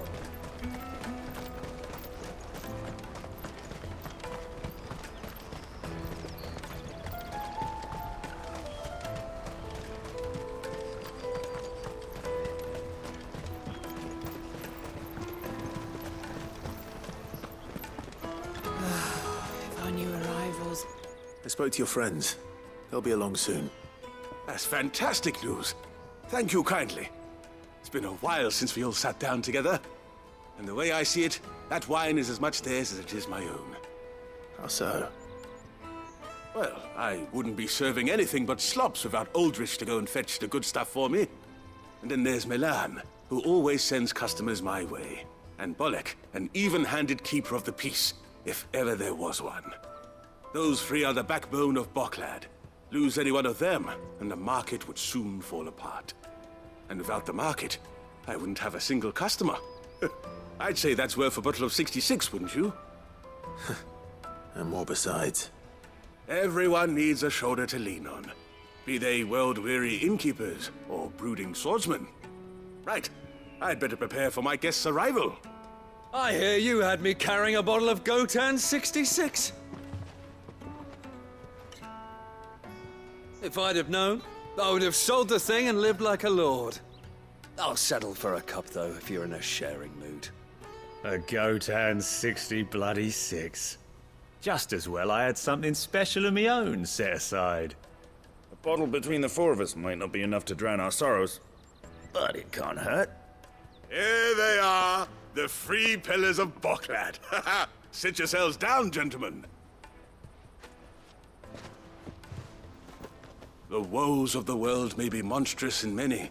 If our new arrivals. I spoke to your friends. They'll be along soon. That's fantastic news. Thank you kindly. It's been a while since we all sat down together. And the way I see it, that wine is as much theirs as it is my own. How so? Well, I wouldn't be serving anything but slops without Aldrich to go and fetch the good stuff for me. And then there's Milan, who always sends customers my way. And Bolek, an even-handed keeper of the peace, if ever there was one. Those three are the backbone of Boklad. Lose any one of them, and the market would soon fall apart. And without the market, I wouldn't have a single customer. I'd say that's worth a bottle of 66, wouldn't you? And more besides. Everyone needs a shoulder to lean on. Be they world-weary innkeepers or brooding swordsmen. Right. I'd better prepare for my guest's arrival. I hear you had me carrying a bottle of Gotan 66. If I'd have known, I would have sold the thing and lived like a lord. I'll settle for a cup, though, if you're in a sharing mood. A Gotan 60 bloody 6. Just as well I had something special of my own set aside. A bottle between the four of us might not be enough to drown our sorrows, but it can't hurt. Here they are, the free pillars of Boklad. Sit yourselves down, gentlemen. The woes of the world may be monstrous in many,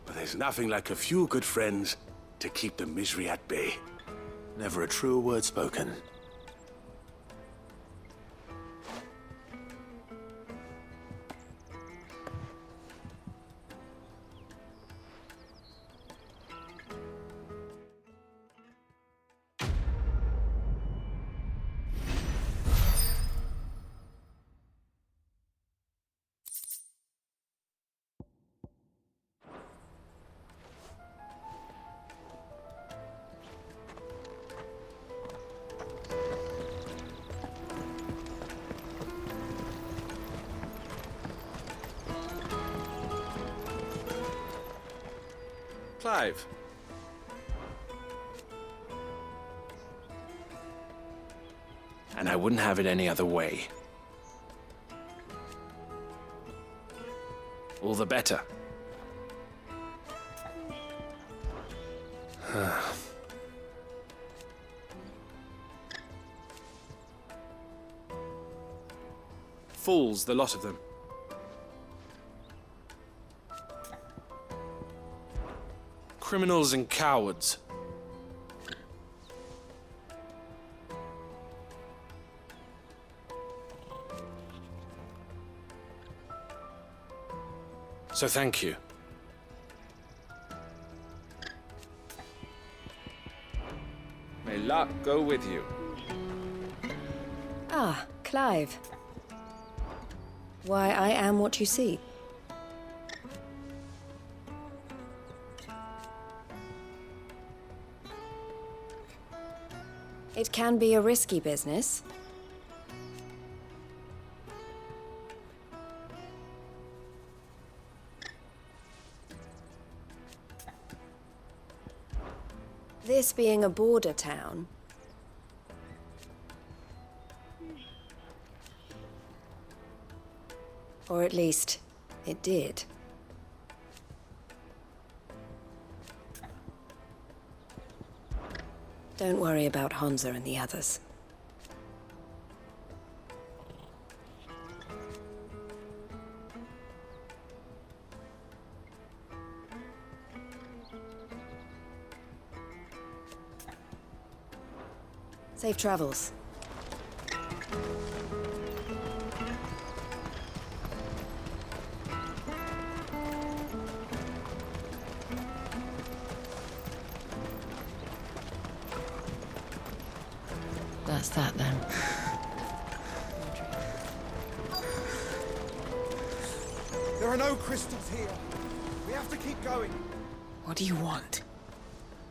but there's nothing like a few good friends to keep the misery at bay. Never a truer word spoken. Clive. And I wouldn't have it any other way. All the better. Fools, the lot of them. Criminals and cowards. So thank you. May luck go with you. Ah, Clive. Why, I am what you see. It can be a risky business. This being a border town, or at least, it did. Don't worry about Hansa and the others. Safe travels. That's that then. There are no crystals here. We have to keep going. What do you want?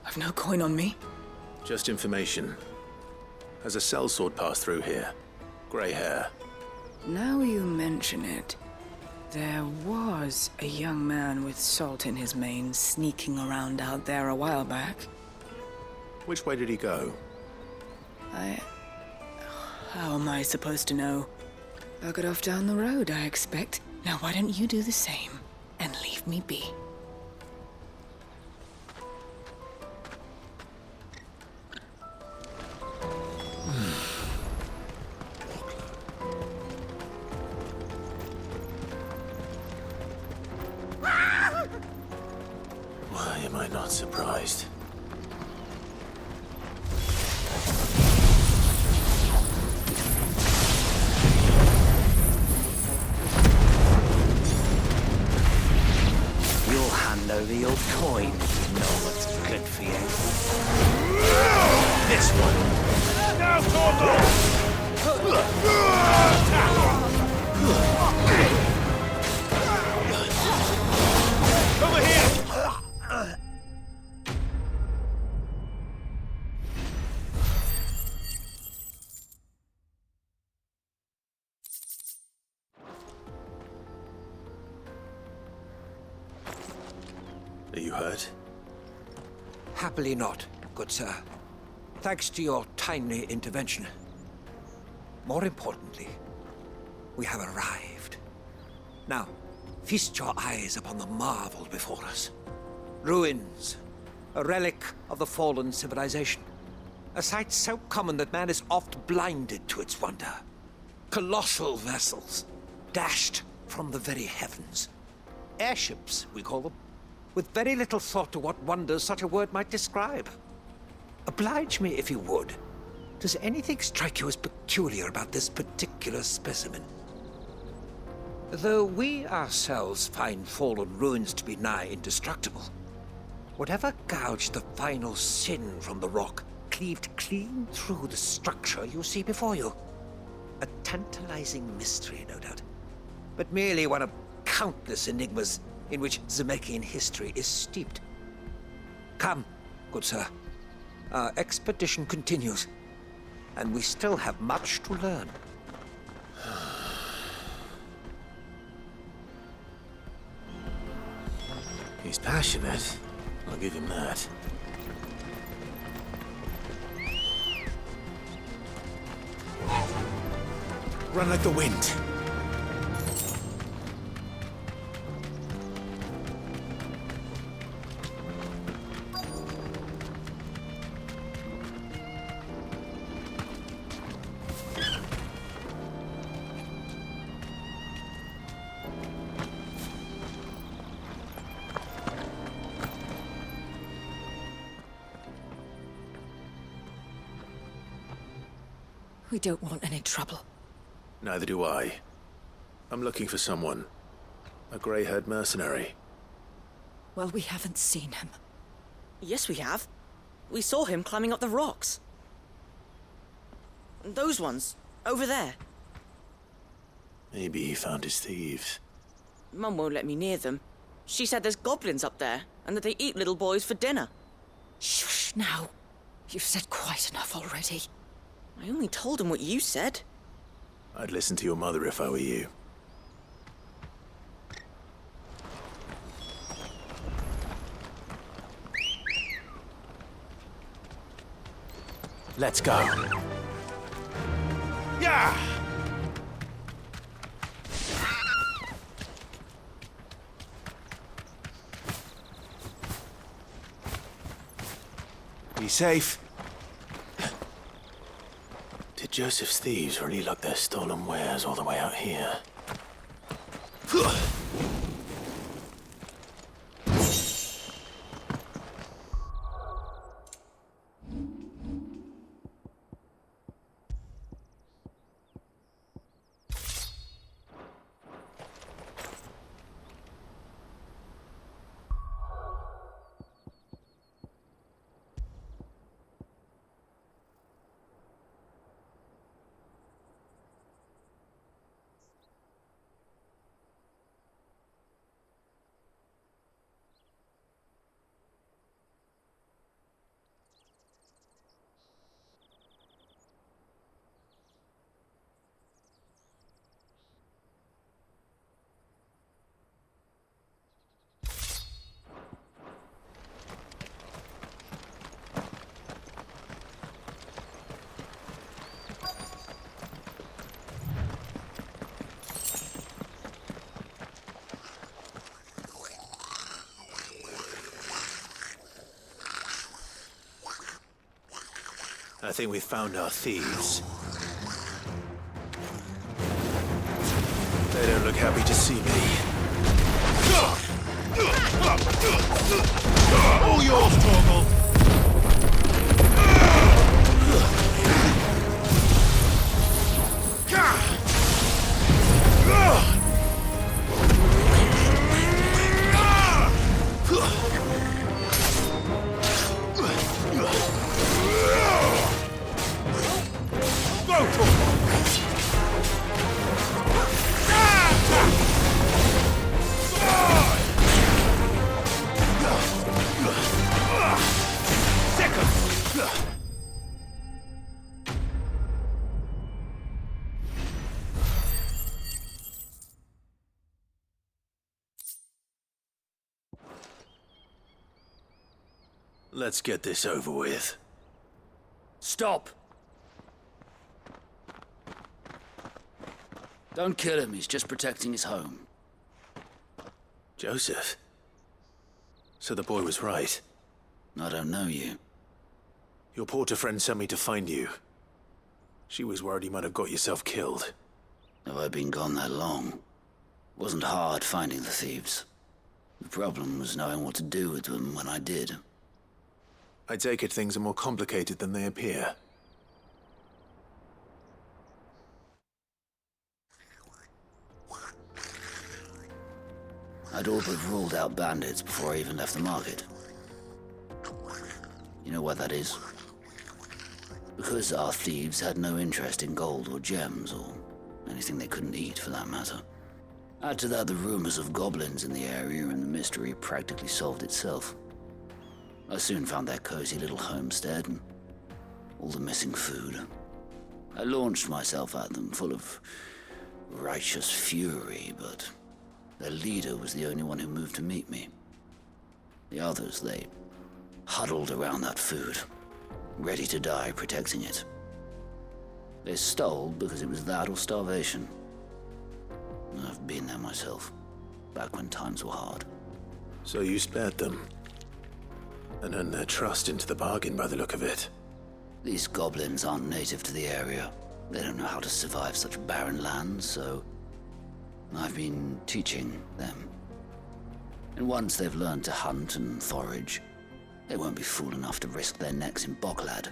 I've no coin on me. Just information. Has a sellsword passed through here? Grey hair. Now you mention it, there was a young man with salt in his mane sneaking around out there a while back. Which way did he go? How am I supposed to know? Buggered off down the road, I expect. Now why don't you do the same and leave me be? Why am I not surprised? You'll hand over your coin. You know what's good for you. This one. Now, Thorvald! you hurt? Happily not, good sir. Thanks to your timely intervention. More importantly, we have arrived. Now, feast your eyes upon the marvel before us. Ruins, a relic of the fallen civilization. A sight so common that man is oft blinded to its wonder. Colossal vessels, dashed from the very heavens. Airships, we call them, with very little thought to what wonders such a word might describe. Oblige me if you would. Does anything strike you as peculiar about this particular specimen? Though we ourselves find fallen ruins to be nigh indestructible, whatever gouged the final sin from the rock cleaved clean through the structure you see before you. A tantalizing mystery, no doubt, but merely one of countless enigmas in which Zemeckis history is steeped. Come, good sir. Our expedition continues, and we still have much to learn. He's passionate. I'll give him that. Run like the wind. We don't want any trouble. Neither do I. I'm looking for someone. A grey-haired mercenary. Well, we haven't seen him. Yes, we have. We saw him climbing up the rocks. Those ones, over there. Maybe he found his thieves. Mum won't let me near them. She said there's goblins up there, and that they eat little boys for dinner. Shush now. You've said quite enough already. I only told him what you said. I'd listen to your mother if I were you. Let's go. Yeah! Be safe. Did Joseph's thieves really lug their stolen wares all the way out here? I think we've found our thieves. They don't look happy to see me. All yours, Torgal! Let's get this over with. Stop! Don't kill him, he's just protecting his home. Joseph? So the boy was right. I don't know you. Your porter friend sent me to find you. She was worried you might have got yourself killed. Have I been gone that long? Wasn't hard finding the thieves. The problem was knowing what to do with them when I did. I take it things are more complicated than they appear. I'd all but ruled out bandits before I even left the market. You know why that is? Because our thieves had no interest in gold or gems, or anything they couldn't eat for that matter. Add to that the rumors of goblins in the area, and the mystery practically solved itself. I soon found their cozy little homestead, and all the missing food. I launched myself at them, full of righteous fury, but their leader was the only one who moved to meet me. The others, they huddled around that food, ready to die protecting it. They stole because it was that or starvation. I've been there myself, back when times were hard. So you spared them, and earned their trust into the bargain by the look of it. These goblins aren't native to the area. They don't know how to survive such barren lands, so I've been teaching them. And once they've learned to hunt and forage, they won't be fool enough to risk their necks in Boklad.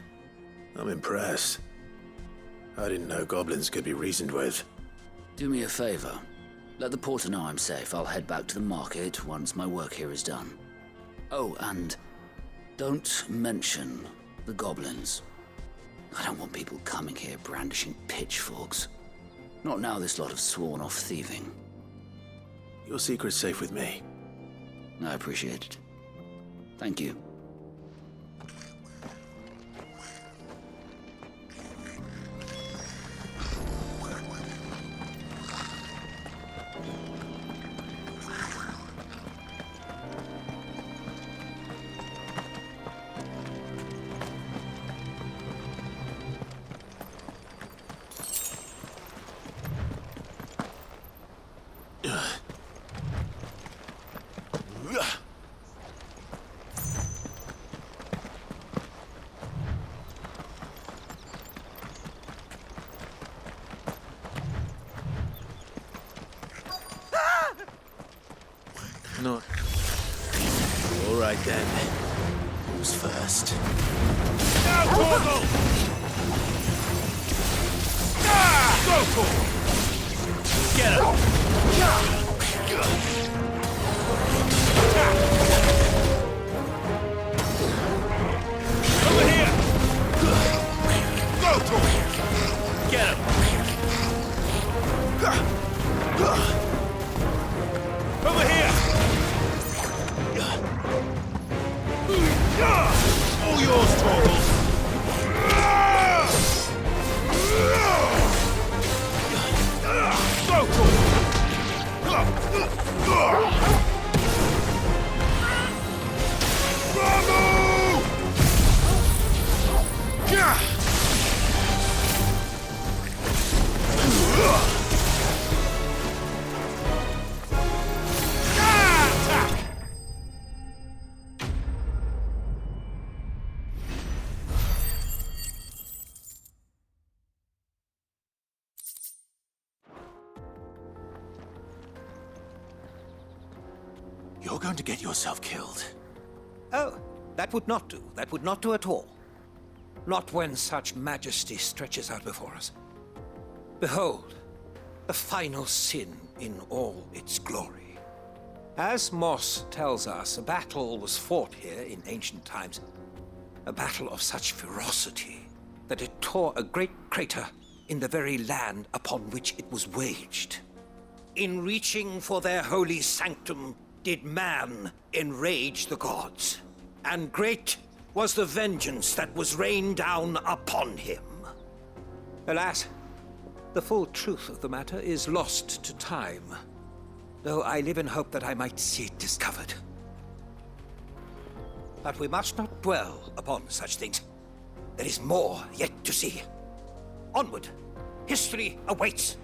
I'm impressed. I didn't know goblins could be reasoned with. Do me a favor. Let the porter know I'm safe. I'll head back to the market once my work here is done. Oh, and don't mention the goblins. I don't want people coming here brandishing pitchforks. Not now this lot have sworn off thieving. Your secret's safe with me. I appreciate it. Thank you. Not. All right then. Who's first? Now, Torgal! Go for it! Get him! Over here! Go to it! Get him! Over here! All yours, Torgal! Go to it! Bravo! You're going to get yourself killed. Oh, that would not do. That would not do at all. Not when such majesty stretches out before us. Behold, the final sin in all its glory. As Moss tells us, a battle was fought here in ancient times. A battle of such ferocity that it tore a great crater in the very land upon which it was waged. In reaching for their holy sanctum, did man enrage the gods, and great was the vengeance that was rained down upon him. Alas, the full truth of the matter is lost to time, though I live in hope that I might see it discovered. But we must not dwell upon such things. There is more yet to see. Onward! History awaits!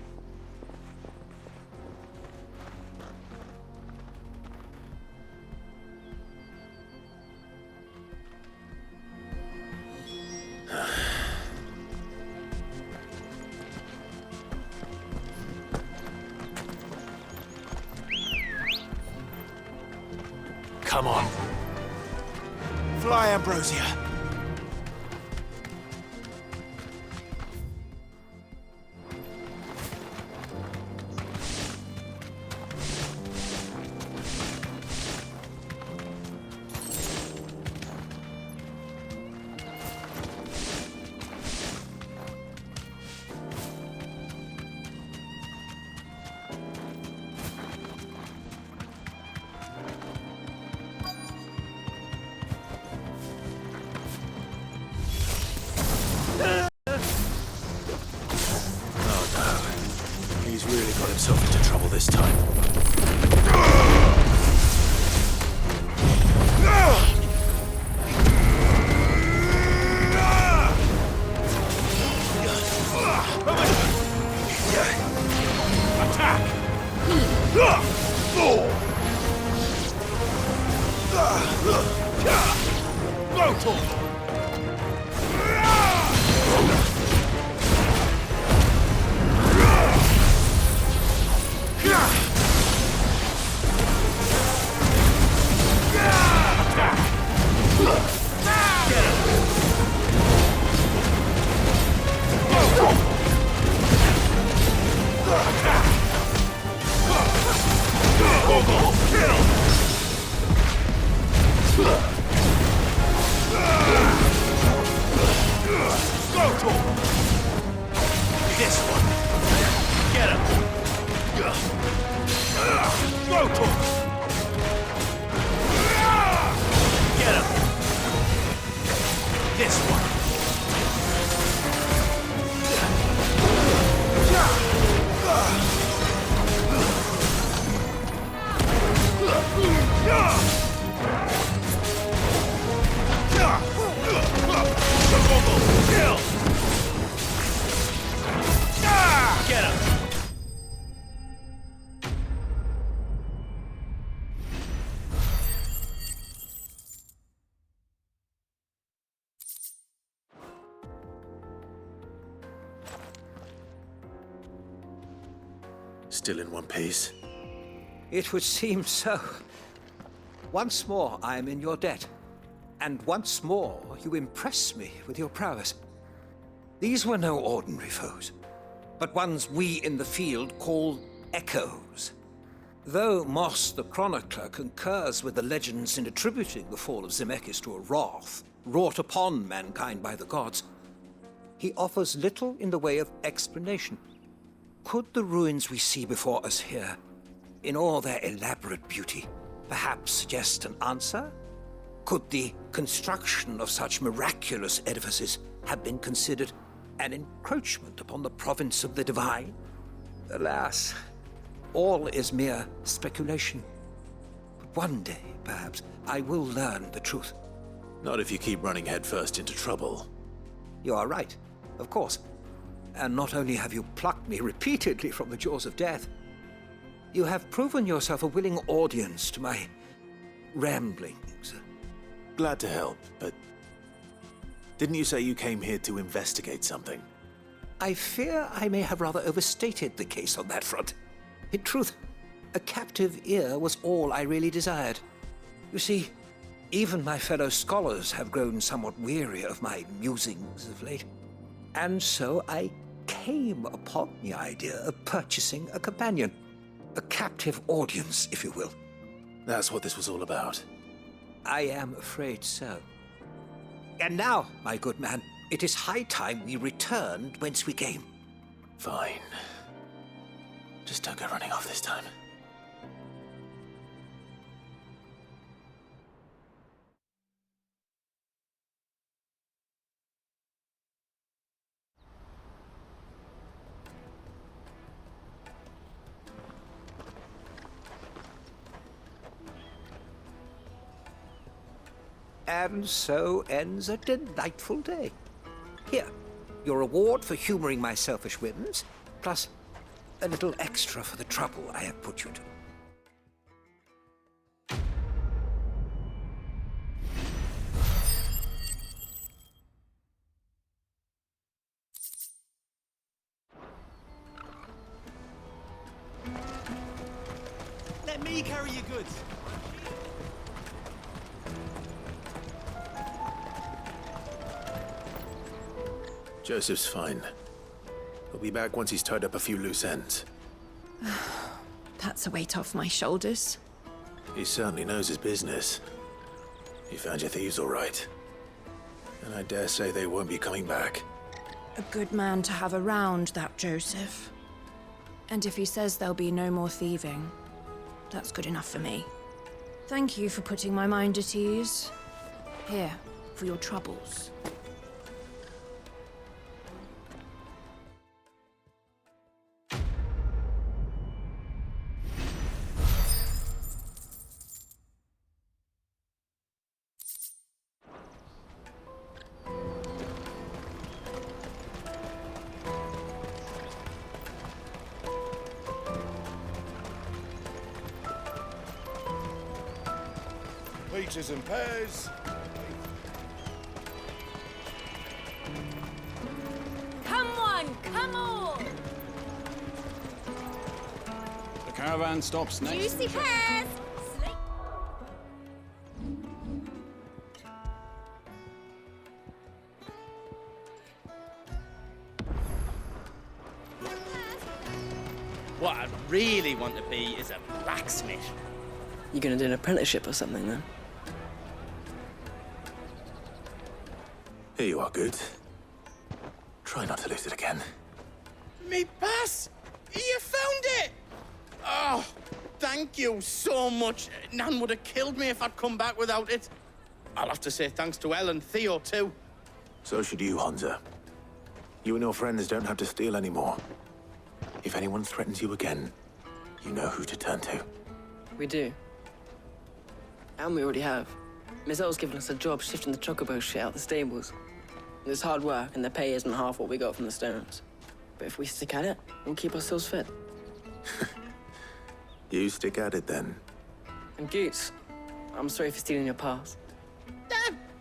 Come on. Fly, Ambrosia. He's really got himself into trouble this time. This one. Get him. Go to him. Get him. This one. Kill! Get him! Still in one piece? It would seem so. Once more I am in your debt. And once more you impress me with your prowess. These were no ordinary foes, but ones we in the field call echoes. Though Moss the Chronicler concurs with the legends in attributing the fall of Zemeckis to a wrath wrought upon mankind by the gods, he offers little in the way of explanation. Could the ruins we see before us here, in all their elaborate beauty, perhaps suggest an answer? Could the construction of such miraculous edifices have been considered an encroachment upon the province of the divine? Alas, all is mere speculation. But one day, perhaps, I will learn the truth. Not if you keep running headfirst into trouble. You are right, of course. And not only have you plucked me repeatedly from the jaws of death, you have proven yourself a willing audience to my ramblings. Glad to help, but didn't you say you came here to investigate something? I fear I may have rather overstated the case on that front. In truth, a captive ear was all I really desired. You see, even my fellow scholars have grown somewhat weary of my musings of late. And so I came upon the idea of purchasing a companion. A captive audience, if you will. That's what this was all about. I am afraid so. And now, my good man, it is high time we returned whence we came. Fine. Just don't go running off this time. And so ends a delightful day. Here, your reward for humoring my selfish whims, plus a little extra for the trouble I have put you to. Let me carry your goods. Joseph's fine. He'll be back once he's tied up a few loose ends. That's a weight off my shoulders. He certainly knows his business. You found your thieves all right. And I dare say they won't be coming back. A good man to have around, that Joseph. And if he says there'll be no more thieving, that's good enough for me. Thank you for putting my mind at ease. Here, for your troubles. Peaches and pears. Come on, come on! The caravan stops next. Juicy pears! What I really want to be is a blacksmith. You gonna do an apprenticeship or something then? Here you are, Good. Try not to lose it again. Me pass! You found it! Oh, thank you so much. Nan would have killed me if I'd come back without it. I'll have to say thanks to Elle and Theo, too. So should you, Hansa. You and your friends don't have to steal anymore. If anyone threatens you again, you know who to turn to. We do. And we already have. Miss Earl's given us a job shifting the chocobo shit out the stables. It's hard work, and the pay isn't half what we got from the Stones. But if we stick at it, we'll keep ourselves fit. You stick at it, then. And Goots, I'm sorry for stealing your pass.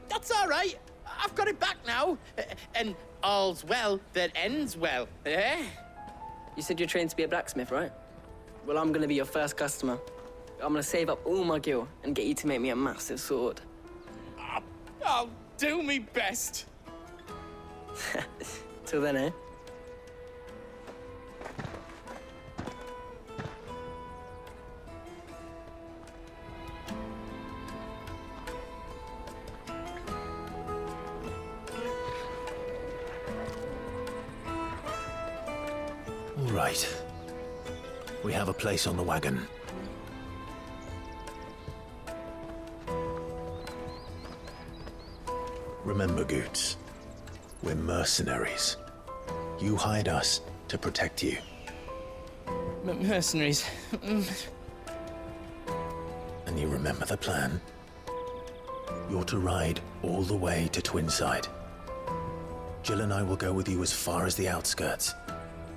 That's all right. I've got it back now. And all's well that ends well, eh? You said you're trained to be a blacksmith, right? Well, I'm gonna be your first customer. I'm gonna save up all my gil and get you to make me a massive sword. I'll do me best. Till then, eh? All right. We have a place on the wagon. Remember, Goots, we're mercenaries. You hired us to protect you. Mercenaries. And you remember the plan? You're to ride all the way to Twinside. Jill and I will go with you as far as the outskirts,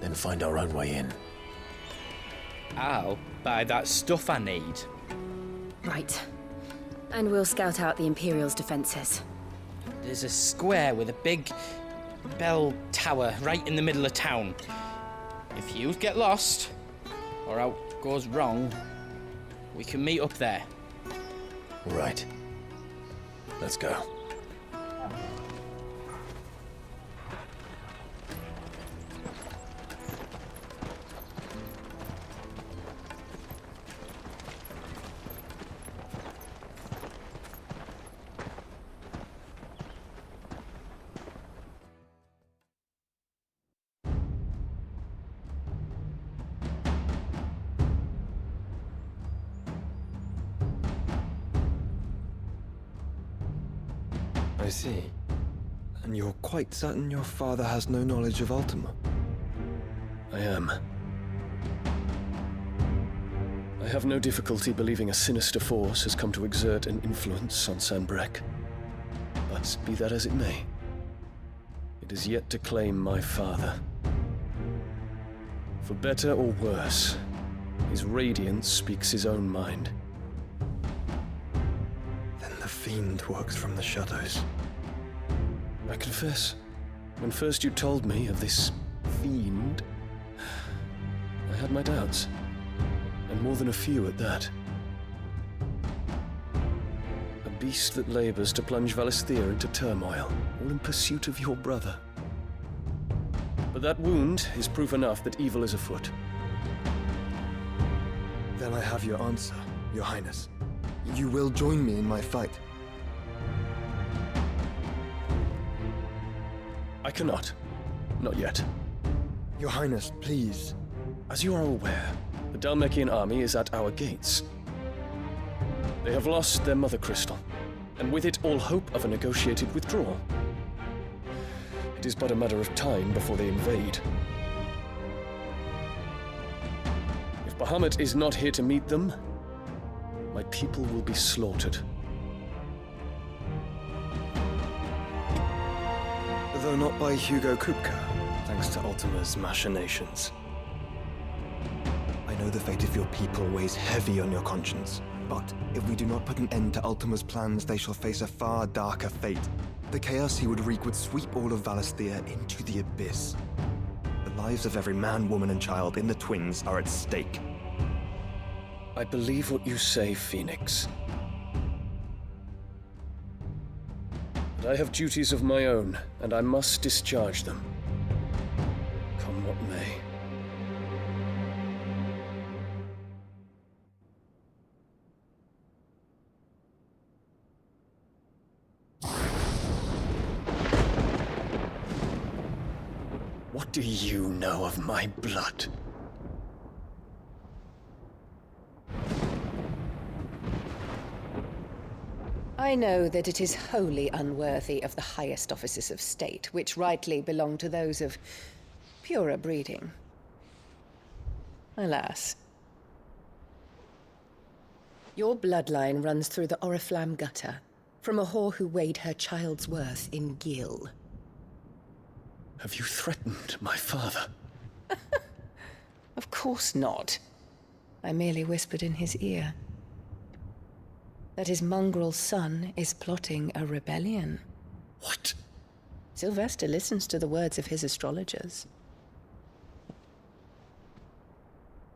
then find our own way in. I'll buy that stuff I need. Right. And we'll scout out the Imperial's defenses. There's a square with a big bell tower right in the middle of town. If you get lost, or out goes wrong, we can meet up there. All right. Let's go. I see. And you're quite certain your father has no knowledge of Ultima? I am. I have no difficulty believing a sinister force has come to exert an influence on Sanbreque. But be that as it may, it is yet to claim my father. For better or worse, his radiance speaks his own mind. Then the fiend works from the shadows. I confess, when first you told me of this fiend, I had my doubts, and more than a few at that. A beast that labors to plunge Valisthea into turmoil, all in pursuit of your brother. But that wound is proof enough that evil is afoot. Then I have your answer, Your Highness. You will join me in my fight. I cannot. Not yet. Your Highness, please. As you are aware, the Dhalmekian army is at our gates. They have lost their mother crystal, and with it all hope of a negotiated withdrawal. It is but a matter of time before they invade. If Bahamut is not here to meet them, my people will be slaughtered. Though not by Hugo Kupka, thanks to Ultima's machinations. I know the fate of your people weighs heavy on your conscience, but if we do not put an end to Ultima's plans, they shall face a far darker fate. The chaos he would wreak would sweep all of Valisthea into the abyss. The lives of every man, woman, and child in the Twins are at stake. I believe what you say, Phoenix. But I have duties of my own, and I must discharge them. Come what may. What do you know of my blood? I know that it is wholly unworthy of the highest offices of state, which rightly belong to those of purer breeding. Alas. Your bloodline runs through the Oriflamme gutter, from a whore who weighed her child's worth in gil. Have you threatened my father? Of course not. I merely whispered in his ear that his mongrel son is plotting a rebellion. What? Sylvester listens to the words of his astrologers.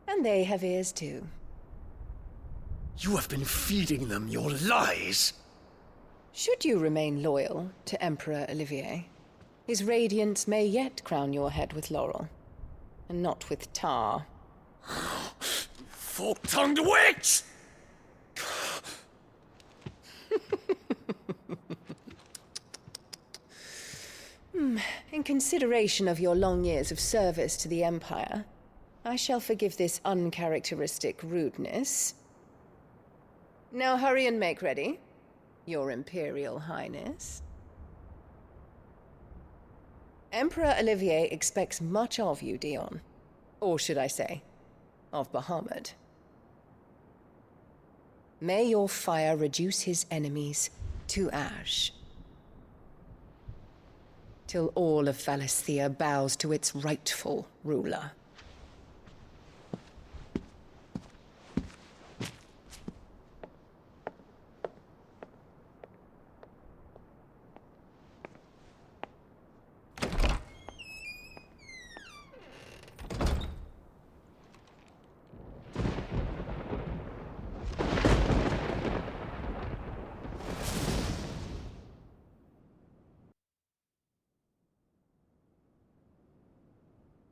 And they have ears too. You have been feeding them your lies! Should you remain loyal to Emperor Olivier, his radiance may yet crown your head with laurel, and not with tar. Fork-tongued witch! In consideration of your long years of service to the Empire, I shall forgive this uncharacteristic rudeness. Now hurry and make ready, Your Imperial Highness. Emperor Olivier expects much of you, Dion. Or should I say, of Bahamut. May your fire reduce his enemies to ash, till all of Valisthea bows to its rightful ruler.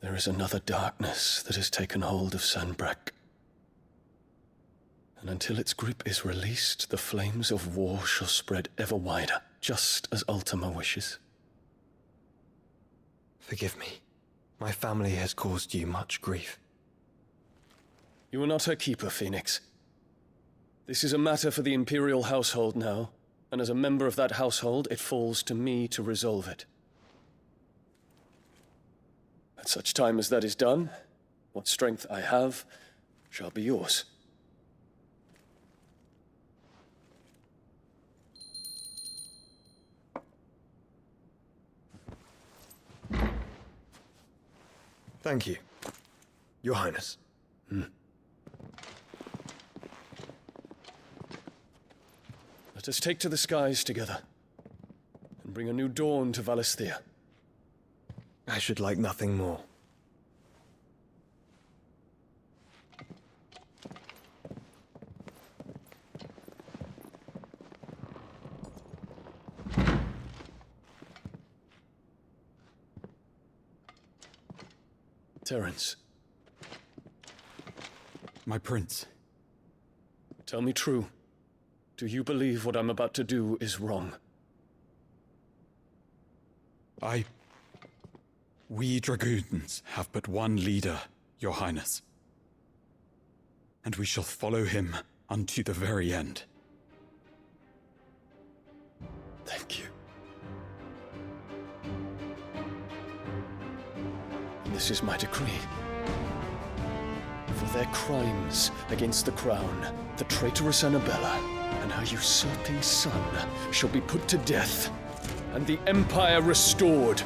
There is another darkness that has taken hold of Sanbreque. And until its grip is released, the flames of war shall spread ever wider, just as Ultima wishes. Forgive me. My family has caused you much grief. You are not her keeper, Phoenix. This is a matter for the Imperial household now, and as a member of that household, it falls to me to resolve it. At such time as that is done, what strength I have shall be yours. Thank you, Your Highness. Let us take to the skies together, and bring a new dawn to Valisthea. I should like nothing more. Terence. My prince. Tell me true. Do you believe what I'm about to do is wrong? We dragoons have but one leader, Your Highness. And we shall follow him unto the very end. Thank you. This is my decree. For their crimes against the crown, the traitorous Annabella and her usurping son shall be put to death, and the Empire restored.